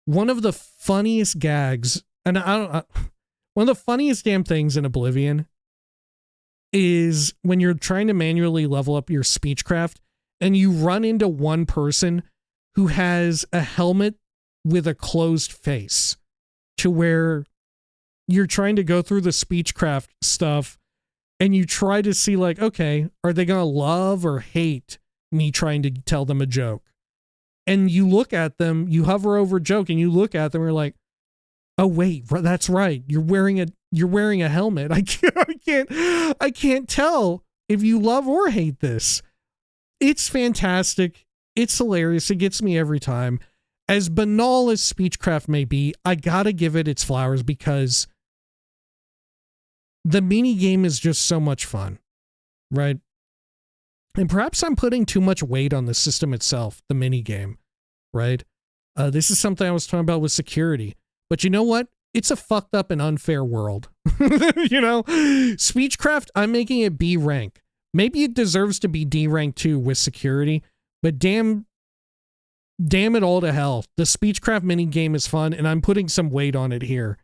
one of the funniest gags, and one of the funniest damn things in Oblivion is when you're trying to manually level up your Speechcraft and you run into one person who has a helmet with a closed face, to where you're trying to go through the Speechcraft stuff and you try to see like, okay, are they going to love or hate me trying to tell them a joke? And you look at them, you hover over joke and you look at them and you're like, oh wait, that's right. You're wearing a helmet. I can't tell if you love or hate this. It's fantastic. It's hilarious. It gets me every time. As banal as Speechcraft may be, I gotta give it its flowers because the mini game is just so much fun, right? And perhaps I'm putting too much weight on the system itself, the mini game, right? This is something I was talking about with security. But you know what? It's a fucked up and unfair world. You know? Speechcraft, I'm making it B rank. Maybe it deserves to be D rank too with security, but damn it all to hell. The Speechcraft mini game is fun, and I'm putting some weight on it here.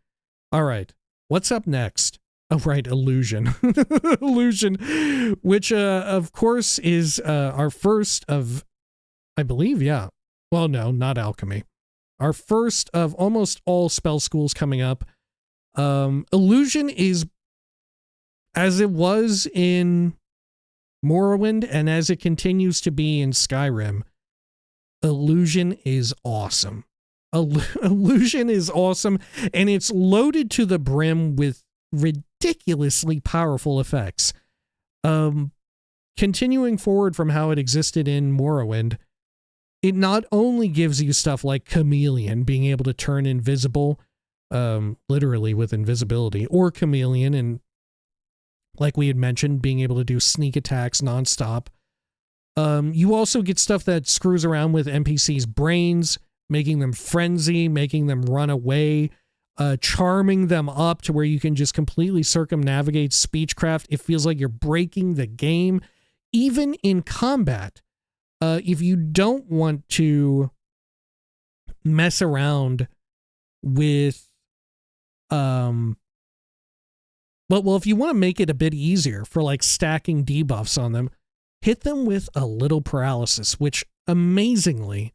All right. What's up next? Oh, right. Illusion. Illusion, which, of course, is our first of, I believe, yeah. Well, no, not alchemy. Our first of almost all spell schools coming up. Illusion is, as it was in Morrowind and as it continues to be in Skyrim, Illusion is awesome. Illusion is awesome, and it's loaded to the brim with ridiculously powerful effects. Continuing forward from how it existed in Morrowind, it not only gives you stuff like Chameleon, being able to turn invisible, literally with invisibility, or Chameleon and like we had mentioned, being able to do sneak attacks nonstop. You also get stuff that screws around with NPCs' brains, making them frenzy, making them run away, charming them up to where you can just completely circumnavigate speechcraft. It feels like you're breaking the game. Even in combat, if you don't want to mess around with, well, if you want to make it a bit easier for like stacking debuffs on them, hit them with a little paralysis, which amazingly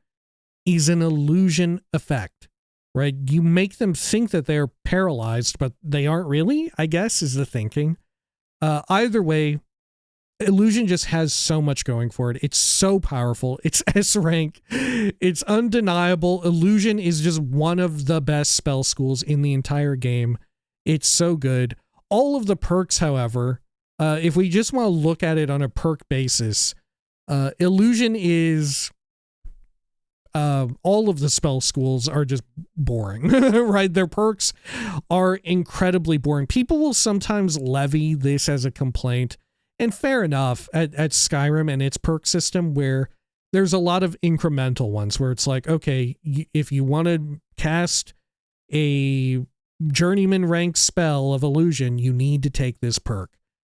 is an illusion effect, right? You make them think that they're paralyzed, but they aren't really, I guess, is the thinking. Either way, illusion just has so much going for it. It's so powerful. It's S rank. It's undeniable. Illusion is just one of the best spell schools in the entire game. It's so good. All of the perks, however, if we just want to look at it on a perk basis, illusion is, all of the spell schools are just boring, right? Their perks are incredibly boring. People will sometimes levy this as a complaint, and fair enough, at Skyrim and its perk system, where there's a lot of incremental ones where it's like, okay, if you want to cast a journeyman rank spell of illusion, you need to take this perk.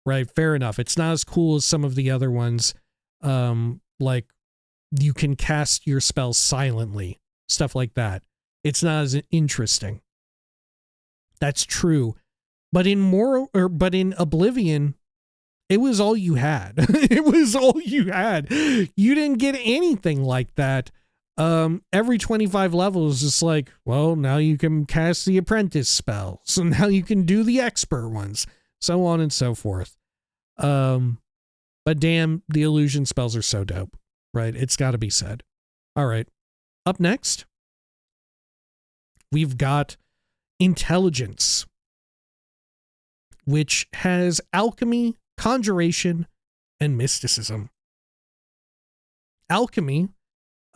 Right, fair enough. It's not as cool as some of the other ones, like you can cast your spells silently, stuff like that. It's not as interesting. That's true, but in Oblivion, it was all you had. It was all you had. You didn't get anything like that. Every 25 levels is just like, well, now you can cast the apprentice spell, so now you can do the expert ones, so on and so forth. But damn, the illusion spells are so dope, right? It's got to be said. All right. Up next, we've got intelligence, which has alchemy, conjuration, and mysticism. Alchemy,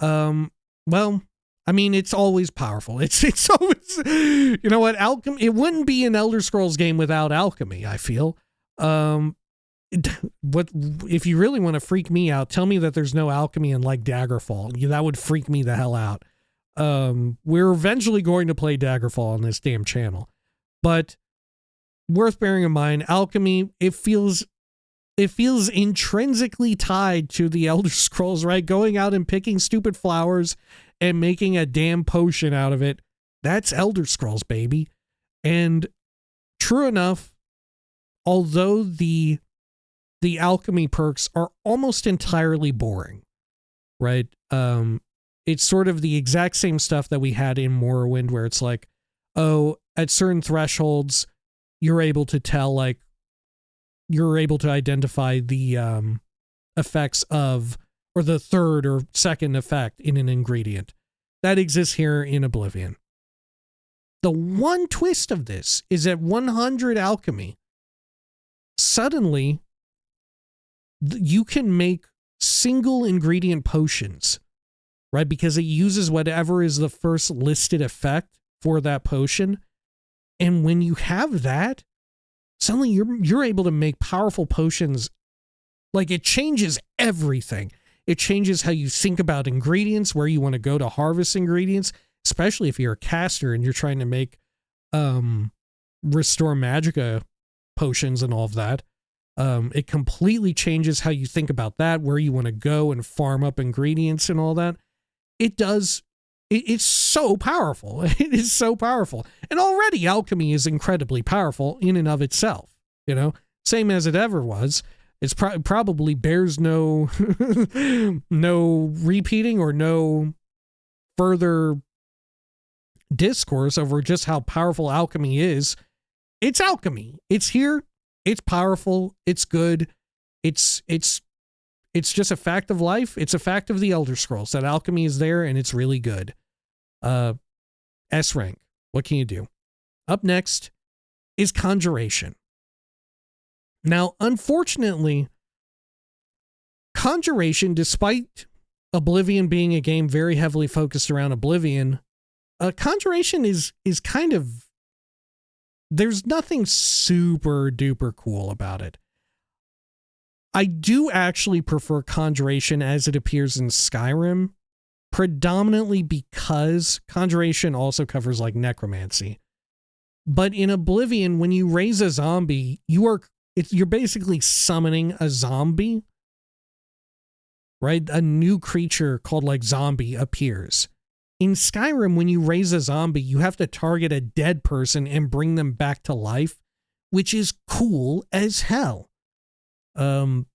well, I mean, it's always powerful. It's always, you know what, alchemy, it wouldn't be an Elder Scrolls game without alchemy, I feel. What if you really want to freak me out, tell me that there's no alchemy in like Daggerfall. That would freak me the hell out. We're eventually going to play Daggerfall on this damn channel, but worth bearing in mind, alchemy, it feels intrinsically tied to the Elder Scrolls, right? Going out and picking stupid flowers and making a damn potion out of it. That's Elder Scrolls, baby. And true enough, although the alchemy perks are almost entirely boring, right? It's sort of the exact same stuff that we had in Morrowind, where it's like, oh, at certain thresholds, you're able to tell, like, you're able to identify the effects of, or the third or second effect in an ingredient. That exists here in Oblivion. The one twist of this is at 100 alchemy, suddenly you can make single ingredient potions, right? Because it uses whatever is the first listed effect for that potion. And when you have that, suddenly you're able to make powerful potions. Like, it changes everything. It changes how you think about ingredients, where you want to go to harvest ingredients, especially if you're a caster and you're trying to make restore magicka potions and all of that. It completely changes how you think about that, where you want to go and farm up ingredients and all that. It does. It's so powerful. It is so powerful. And already alchemy is incredibly powerful in and of itself, you know, same as it ever was. It's probably bears no, no repeating or no further discourse over just how powerful alchemy is. It's alchemy. It's here. It's powerful. It's good. It's just a fact of life. It's a fact of the Elder Scrolls that alchemy is there and it's really good. S rank. What can you do? Up next is conjuration. Now, unfortunately, conjuration, despite Oblivion being a game very heavily focused around Oblivion, conjuration is kind of there's nothing super duper cool about it. I do actually prefer Conjuration as it appears in Skyrim, predominantly because Conjuration also covers like necromancy. But in Oblivion, when you raise a zombie, you're basically summoning a zombie, right? A new creature called like zombie appears. In Skyrim, when you raise a zombie, you have to target a dead person and bring them back to life, which is cool as hell. In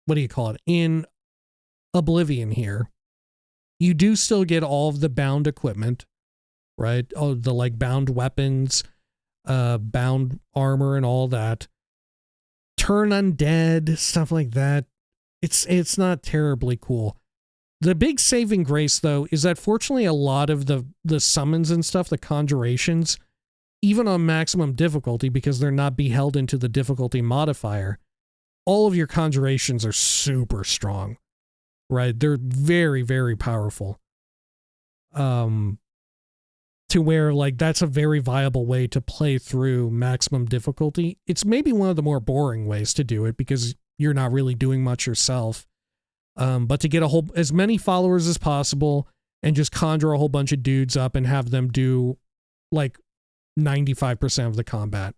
what do you call it? In Oblivion here, you do still get all of the bound equipment, right? Oh, the like bound weapons, bound armor and all that. Turn undead, stuff like that. It's not terribly cool. The big saving grace, though, is that fortunately a lot of the summons and stuff, the conjurations, even on maximum difficulty, because they're not beholden to the difficulty modifier, all of your conjurations are super strong, right? They're very, very powerful. To where, like, that's a very viable way to play through maximum difficulty. It's maybe one of the more boring ways to do it because you're not really doing much yourself. But to get as many followers as possible and just conjure a whole bunch of dudes up and have them do, like, 95% of the combat.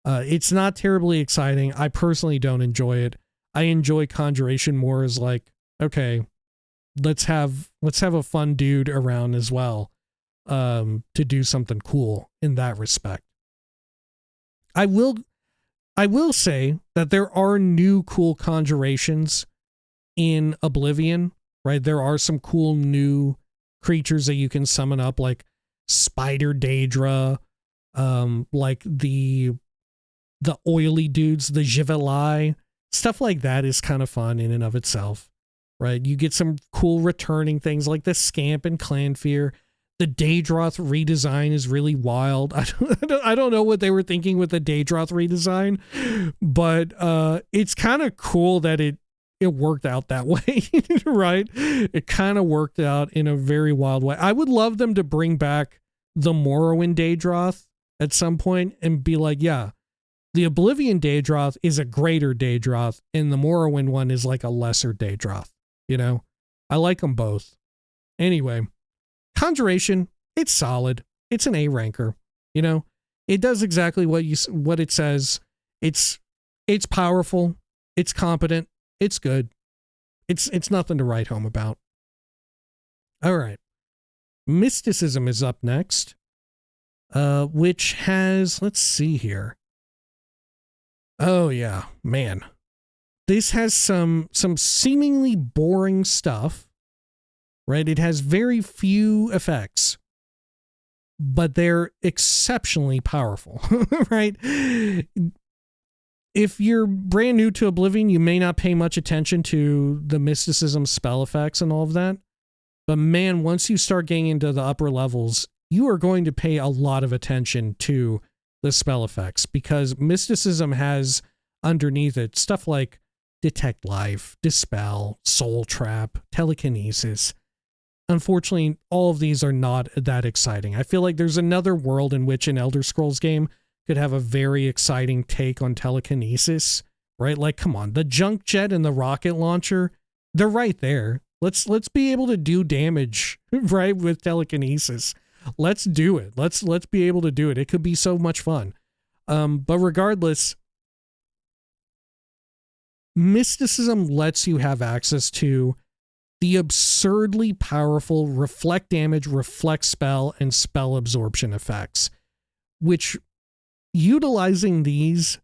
It's not terribly exciting. I personally don't enjoy it. I enjoy Conjuration more as like, okay, let's have a fun dude around as well, to do something cool in that respect. I will say that there are new cool conjurations in Oblivion, right? There are some cool new creatures that you can summon up, like Spider Daedra, like the oily dudes, the Jivelai, stuff like that is kind of fun in and of itself, right? You get some cool returning things like the Scamp and Clanfear. The Daedroth redesign is really wild. I don't know what they were thinking with the Daedroth redesign, but it's kind of cool that it worked out that way, right? It kind of worked out in a very wild way. I would love them to bring back the Morrowind Daedroth at some point and be like, yeah, the Oblivion Daedroth is a greater Daedroth and the Morrowind one is like a lesser Daedroth, you know? I like them both. Anyway, Conjuration, it's solid. It's an A ranker, you know? It does exactly what it says. It's powerful, it's competent, it's good. It's nothing to write home about. All right. Mysticism is up next. Which has, let's see here. Oh yeah, man. This has some seemingly boring stuff, right? It has very few effects, but they're exceptionally powerful, right? If you're brand new to Oblivion, you may not pay much attention to the mysticism spell effects and all of that. But man, once you start getting into the upper levels, you are going to pay a lot of attention to the spell effects because mysticism has underneath it stuff like Detect Life, Dispel, Soul Trap, Telekinesis. Unfortunately, all of these are not that exciting. I feel like there's another world in which an Elder Scrolls game could have a very exciting take on telekinesis, right? Like, come on, the junk jet and the rocket launcher, they're right there. Let's be able to do damage, right, with telekinesis. Let's do it. Let's be able to do it. It could be so much fun. But regardless, mysticism lets you have access to the absurdly powerful reflect damage, reflect spell, and spell absorption effects, which utilizing these,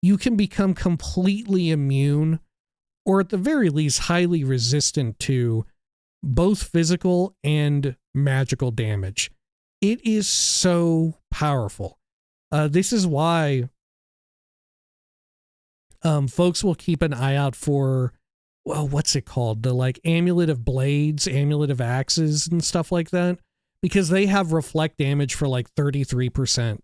you can become completely immune or at the very least highly resistant to both physical and magical damage. It is so powerful. This is why folks will keep an eye out for, well, what's it called? The like Amulet of Blades, Amulet of Axes, and stuff like that, because they have reflect damage for like 33%.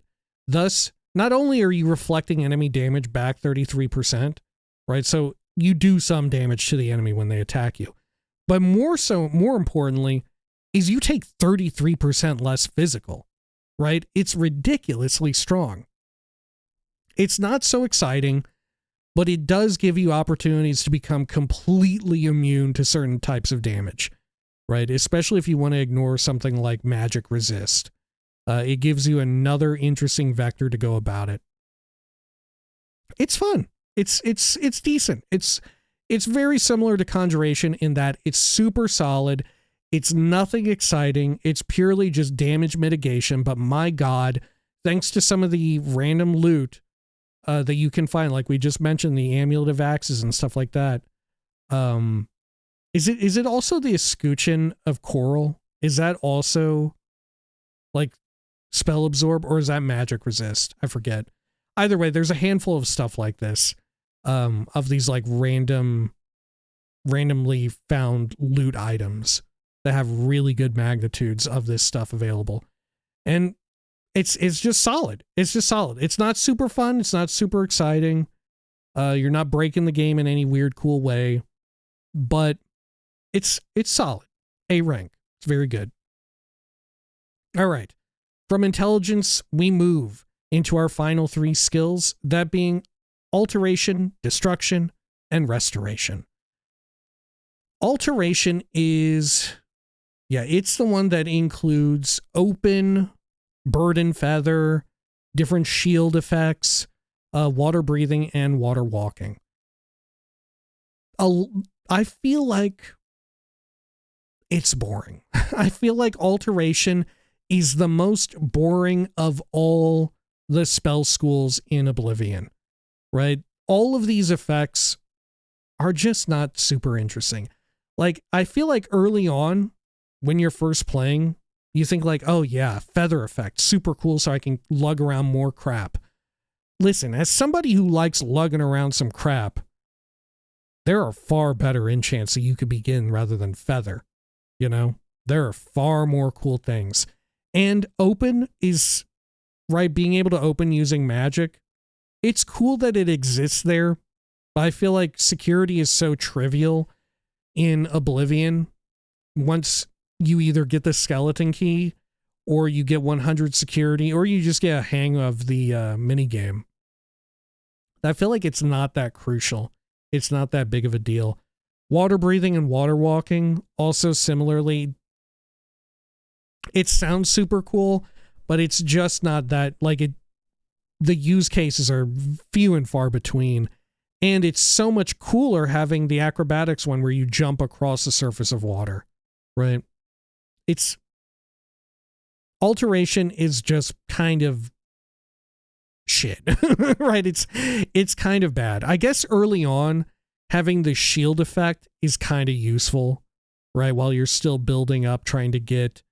Thus, not only are you reflecting enemy damage back 33%, right? So you do some damage to the enemy when they attack you. But more importantly, is you take 33% less physical, right? It's ridiculously strong. It's not so exciting, but it does give you opportunities to become completely immune to certain types of damage, right? Especially if you want to ignore something like magic resist. It gives you another interesting vector to go about it. It's fun. It's decent. It's very similar to Conjuration in that it's super solid. It's nothing exciting. It's purely just damage mitigation. But my God, thanks to some of the random loot that you can find, like we just mentioned, the Amulet of Axes and stuff like that. Is it also the escutcheon of Coral? Is that also like spell absorb, or is that magic resist? I forget. Either way, there's a handful of stuff like this, of these like randomly found loot items that have really good magnitudes of this stuff available. And it's just solid. It's just solid. It's not super fun. It's not super exciting. You're not breaking the game in any weird, cool way, but it's solid. A rank. It's very good. All right. From intelligence, we move into our final 3 skills, that being alteration, destruction, and restoration. Alteration is, it's the one that includes open, bird and feather, different shield effects, water breathing, and water walking. I feel like it's boring. I feel like alteration is the most boring of all the spell schools in Oblivion, right? All of these effects are just not super interesting. Like, I feel like early on, when you're first playing, you think like, oh yeah, feather effect, super cool, so I can lug around more crap. Listen, as somebody who likes lugging around some crap, there are far better enchants that you could begin rather than feather, you know? There are far more cool things. And open is, right, being able to open using magic, it's cool that it exists there, but I feel like security is so trivial in Oblivion. Once you either get the skeleton key, or you get 100 security, or you just get a hang of the minigame. I feel like it's not that crucial. It's not that big of a deal. Water breathing and water walking, also similarly, it sounds super cool, but it's just not that, like, the use cases are few and far between. And it's so much cooler having the acrobatics one where you jump across the surface of water, right? Alteration is just kind of shit, right? It's kind of bad. I guess early on, having the shield effect is kind of useful, right? While you're still building up, trying to get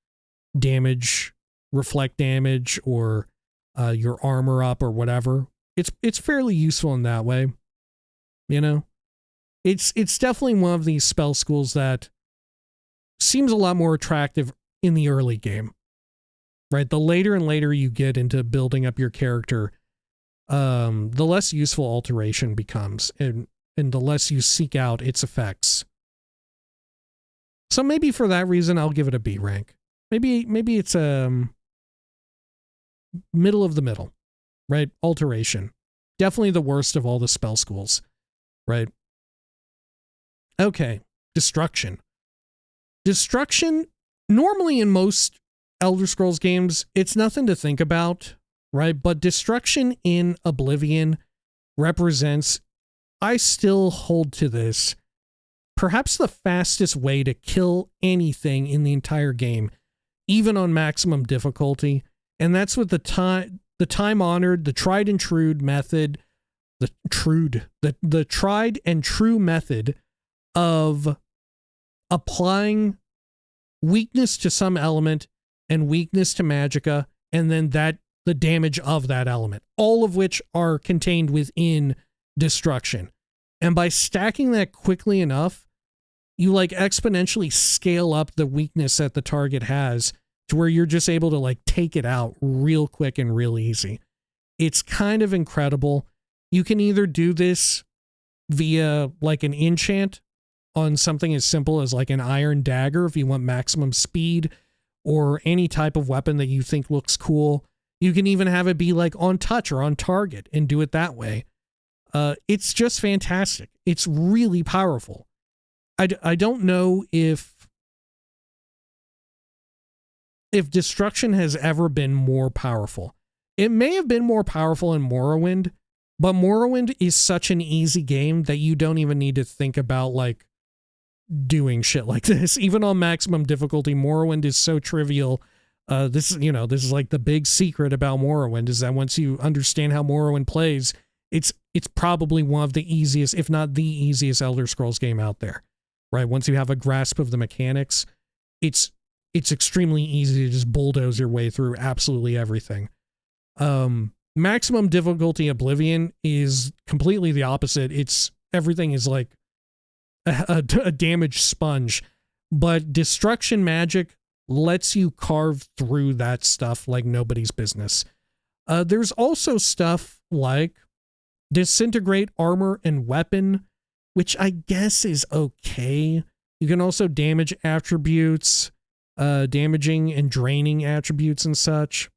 damage, reflect damage, or your armor up or whatever. It's fairly useful in that way, you know? It's definitely one of these spell schools that seems a lot more attractive in the early game, right? The later and later you get into building up your character, the less useful alteration becomes, and the less you seek out its effects. So maybe for that reason, I'll give it a B rank. Maybe it's middle of the middle, right? Alteration. Definitely the worst of all the spell schools, right? Okay, destruction. Destruction, normally in most Elder Scrolls games, it's nothing to think about, right? But destruction in Oblivion represents, I still hold to this, perhaps the fastest way to kill anything in the entire game, even on maximum difficulty. And that's with the time-honored, the tried and true method, the tried and true method of applying weakness to some element and weakness to magicka, and then the damage of that element, all of which are contained within destruction. And by stacking that quickly enough, you like exponentially scale up the weakness that the target has to where you're just able to like take it out real quick and real easy. It's kind of incredible. You can either do this via like an enchant on something as simple as like an iron dagger if you want maximum speed, or any type of weapon that you think looks cool. You can even have it be like on touch or on target and do it that way. It's just fantastic. It's really powerful. I don't know if destruction has ever been more powerful. It may have been more powerful in Morrowind, but Morrowind is such an easy game that you don't even need to think about like doing shit like this. Even on maximum difficulty, Morrowind is so trivial. This is like the big secret about Morrowind, is that once you understand how Morrowind plays, it's probably one of the easiest, if not the easiest, Elder Scrolls game out there. Right? Once you have a grasp of the mechanics, it's extremely easy to just bulldoze your way through absolutely everything. Maximum difficulty Oblivion is completely the opposite. Everything is like a damaged sponge, but destruction magic lets you carve through that stuff like nobody's business. There's also stuff like disintegrate armor and weapon, which I guess is okay. You can also damage attributes, damaging and draining attributes and such.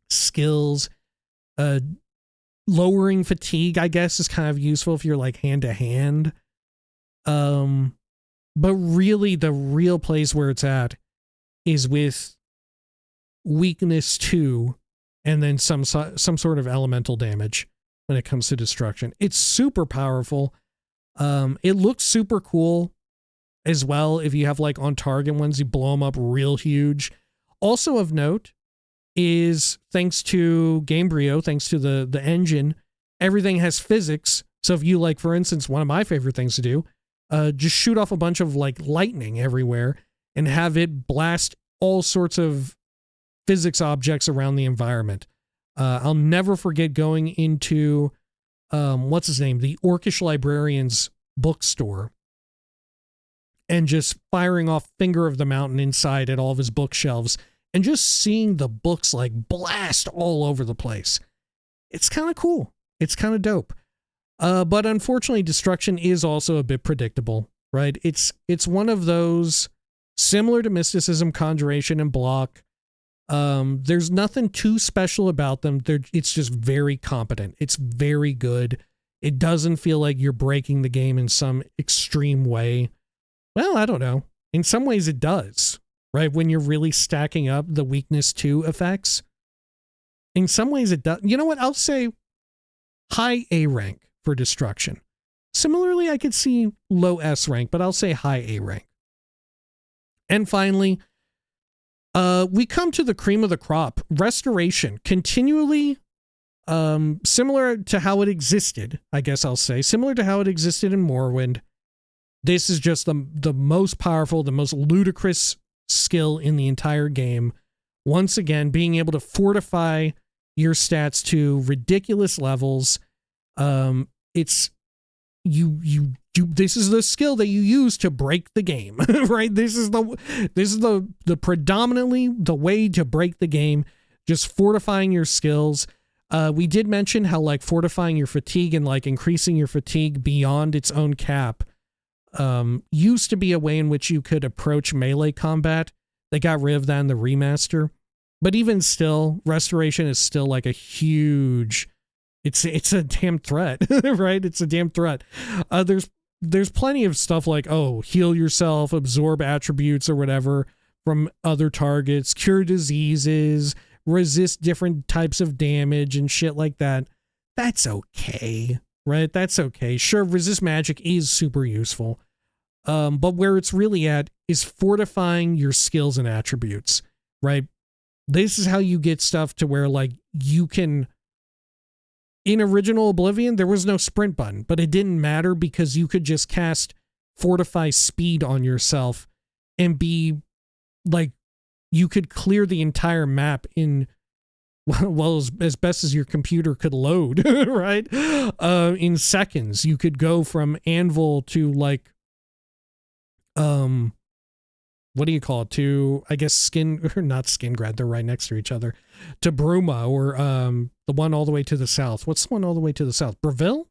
Skills, lowering fatigue, I guess, is kind of useful if you're like hand to hand. But really the real place where it's at is with weakness 2 and then some sort of elemental damage when it comes to destruction. It's super powerful. It looks super cool as well. If you have like on target ones, you blow them up real huge. Also of note is, thanks to Gamebryo, thanks to the engine, everything has physics. So if you, like, for instance, one of my favorite things to do, just shoot off a bunch of like lightning everywhere and have it blast all sorts of physics objects around the environment. I'll never forget going into what's his name, the Orcish Librarian's bookstore, and just firing off Finger of the Mountain inside at all of his bookshelves and just seeing the books like blast all over the place. It's kind of cool. It's kind of dope. But unfortunately, destruction is also a bit predictable, right? It's one of those similar to Mysticism, Conjuration, and Block. There's nothing too special about them. It's just very competent. It's very good. It doesn't feel like you're breaking the game in some extreme way. Well, I don't know. In some ways it does, right? When you're really stacking up the weakness 2 effects. In some ways it does. You know what? I'll say high A rank for destruction. Similarly, I could see low S rank, but I'll say high A rank. And finally, we come to the cream of the crop. Restoration. Continually similar to how it existed, I guess I'll say. Similar to how it existed in Morrowind. This is just the most powerful, the most ludicrous skill in the entire game. Once again, being able to fortify your stats to ridiculous levels. It's this is the skill that you use to break the game, right? This is the predominantly the way to break the game, just fortifying your skills. We did mention how like fortifying your fatigue and like increasing your fatigue beyond its own cap used to be a way in which you could approach melee combat. They got rid of that in the remaster. But even still, restoration is still like a huge, it's a damn threat, right? It's a damn threat. There's plenty of stuff like, oh, heal yourself, absorb attributes or whatever from other targets, cure diseases, resist different types of damage and shit like that. That's okay, right? That's okay. Sure, resist magic is super useful. But where it's really at is fortifying your skills and attributes, right? This is how you get stuff to where like you can, in original Oblivion, there was no sprint button, but it didn't matter because you could just cast Fortify Speed on yourself and be like, you could clear the entire map in, well, as best as your computer could load, right? In seconds. You could go from Anvil to like, what do you call it? To, I guess, not Skingrad, they're right next to each other. To Bruma, or the one all the way to the south. What's the one all the way to the south? Breville?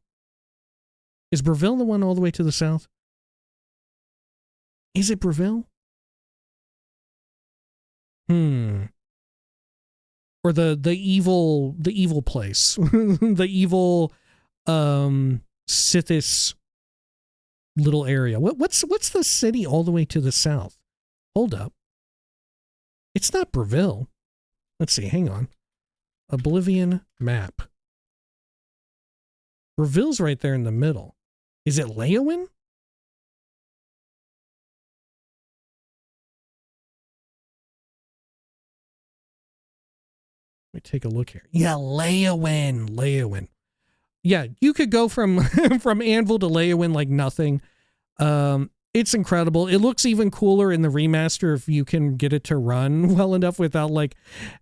Is Breville the one all the way to the south? Is it Breville? Or the evil place. The evil Sithis little area. What's the city all the way to the south? Hold up. It's not Breville. Let's see, hang on. Oblivion map. Breville's right there in the middle. Is it Leowin? Let me take a look here. Yeah, Leowin. Yeah, you could go from from Anvil to Leowin like nothing. It's incredible. It looks even cooler in the remaster if you can get it to run well enough without like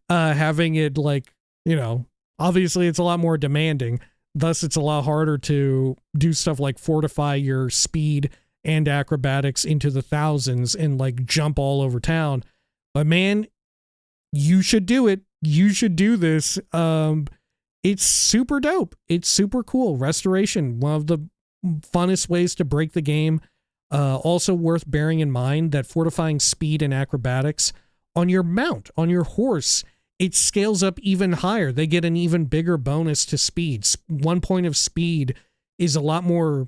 having it like, you know, obviously it's a lot more demanding. Thus, it's a lot harder to do stuff like fortify your speed and acrobatics into the thousands and like jump all over town. But man, you should do it. You should do this. It's super dope. It's super cool. Restoration, one of the funnest ways to break the game. Also worth bearing in mind that fortifying speed and acrobatics on your mount, on your horse, it scales up even higher. They get an even bigger bonus to speeds. 1 point of speed is a lot more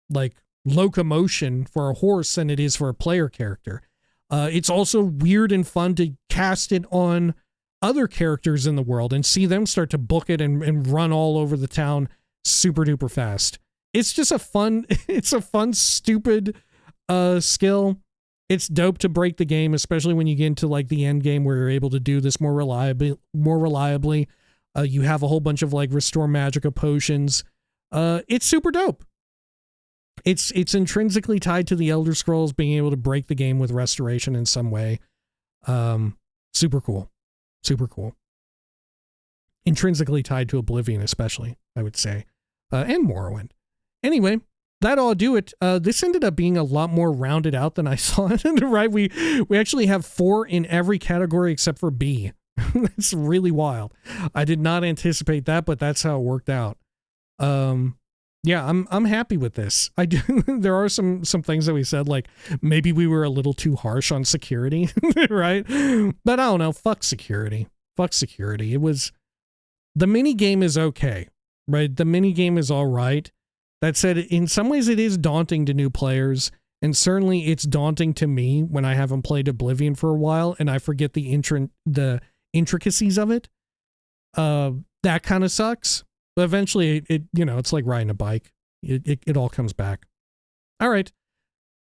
like locomotion for a horse than it is for a player character. It's also weird and fun to cast it on other characters in the world and see them start to book it and run all over the town super duper fast. It's just a fun, stupid skill. It's dope to break the game, especially when you get into like the end game where you're able to do this more reliably. You have a whole bunch of like restore magicka potions. It's super dope. It's intrinsically tied to the Elder Scrolls being able to break the game with restoration in some way. Super cool. Super cool. Intrinsically tied to Oblivion, especially, I would say. And Morrowind. Anyway, that all do it. This ended up being a lot more rounded out than I thought, right? We actually have 4 in every category except for B. That's really wild. I did not anticipate that, but that's how it worked out. Yeah, I'm happy with this. I do. There are some things that we said, like maybe we were a little too harsh on security, right? But I don't know. Fuck security. Fuck security. It was, the mini game is okay, right? The mini game is all right. That said, in some ways it is daunting to new players, and certainly it's daunting to me when I haven't played Oblivion for a while and I forget the intricacies of it. That kind of sucks. But eventually, it's like riding a bike. It all comes back. All right.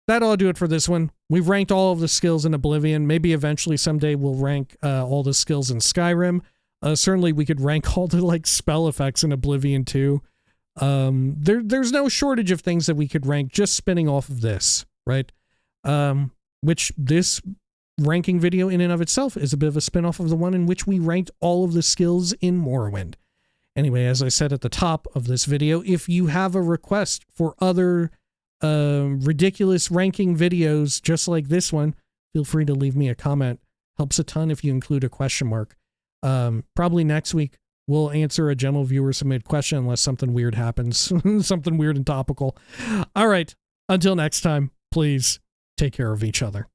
That'll do it for this one. We've ranked all of the skills in Oblivion. Maybe eventually someday we'll rank all the skills in Skyrim. Certainly we could rank all the like spell effects in Oblivion too. There's no shortage of things that we could rank just spinning off of this, right? Which this ranking video in and of itself is a bit of a spin-off of the one in which we ranked all of the skills in Morrowind. Anyway, as I said at the top of this video, if you have a request for other ridiculous ranking videos just like this one, feel free to leave me a comment. Helps a ton if you include a question mark. Probably next week, we'll answer a general viewer submitted question unless something weird happens. Something weird and topical. All right, until next time, please take care of each other.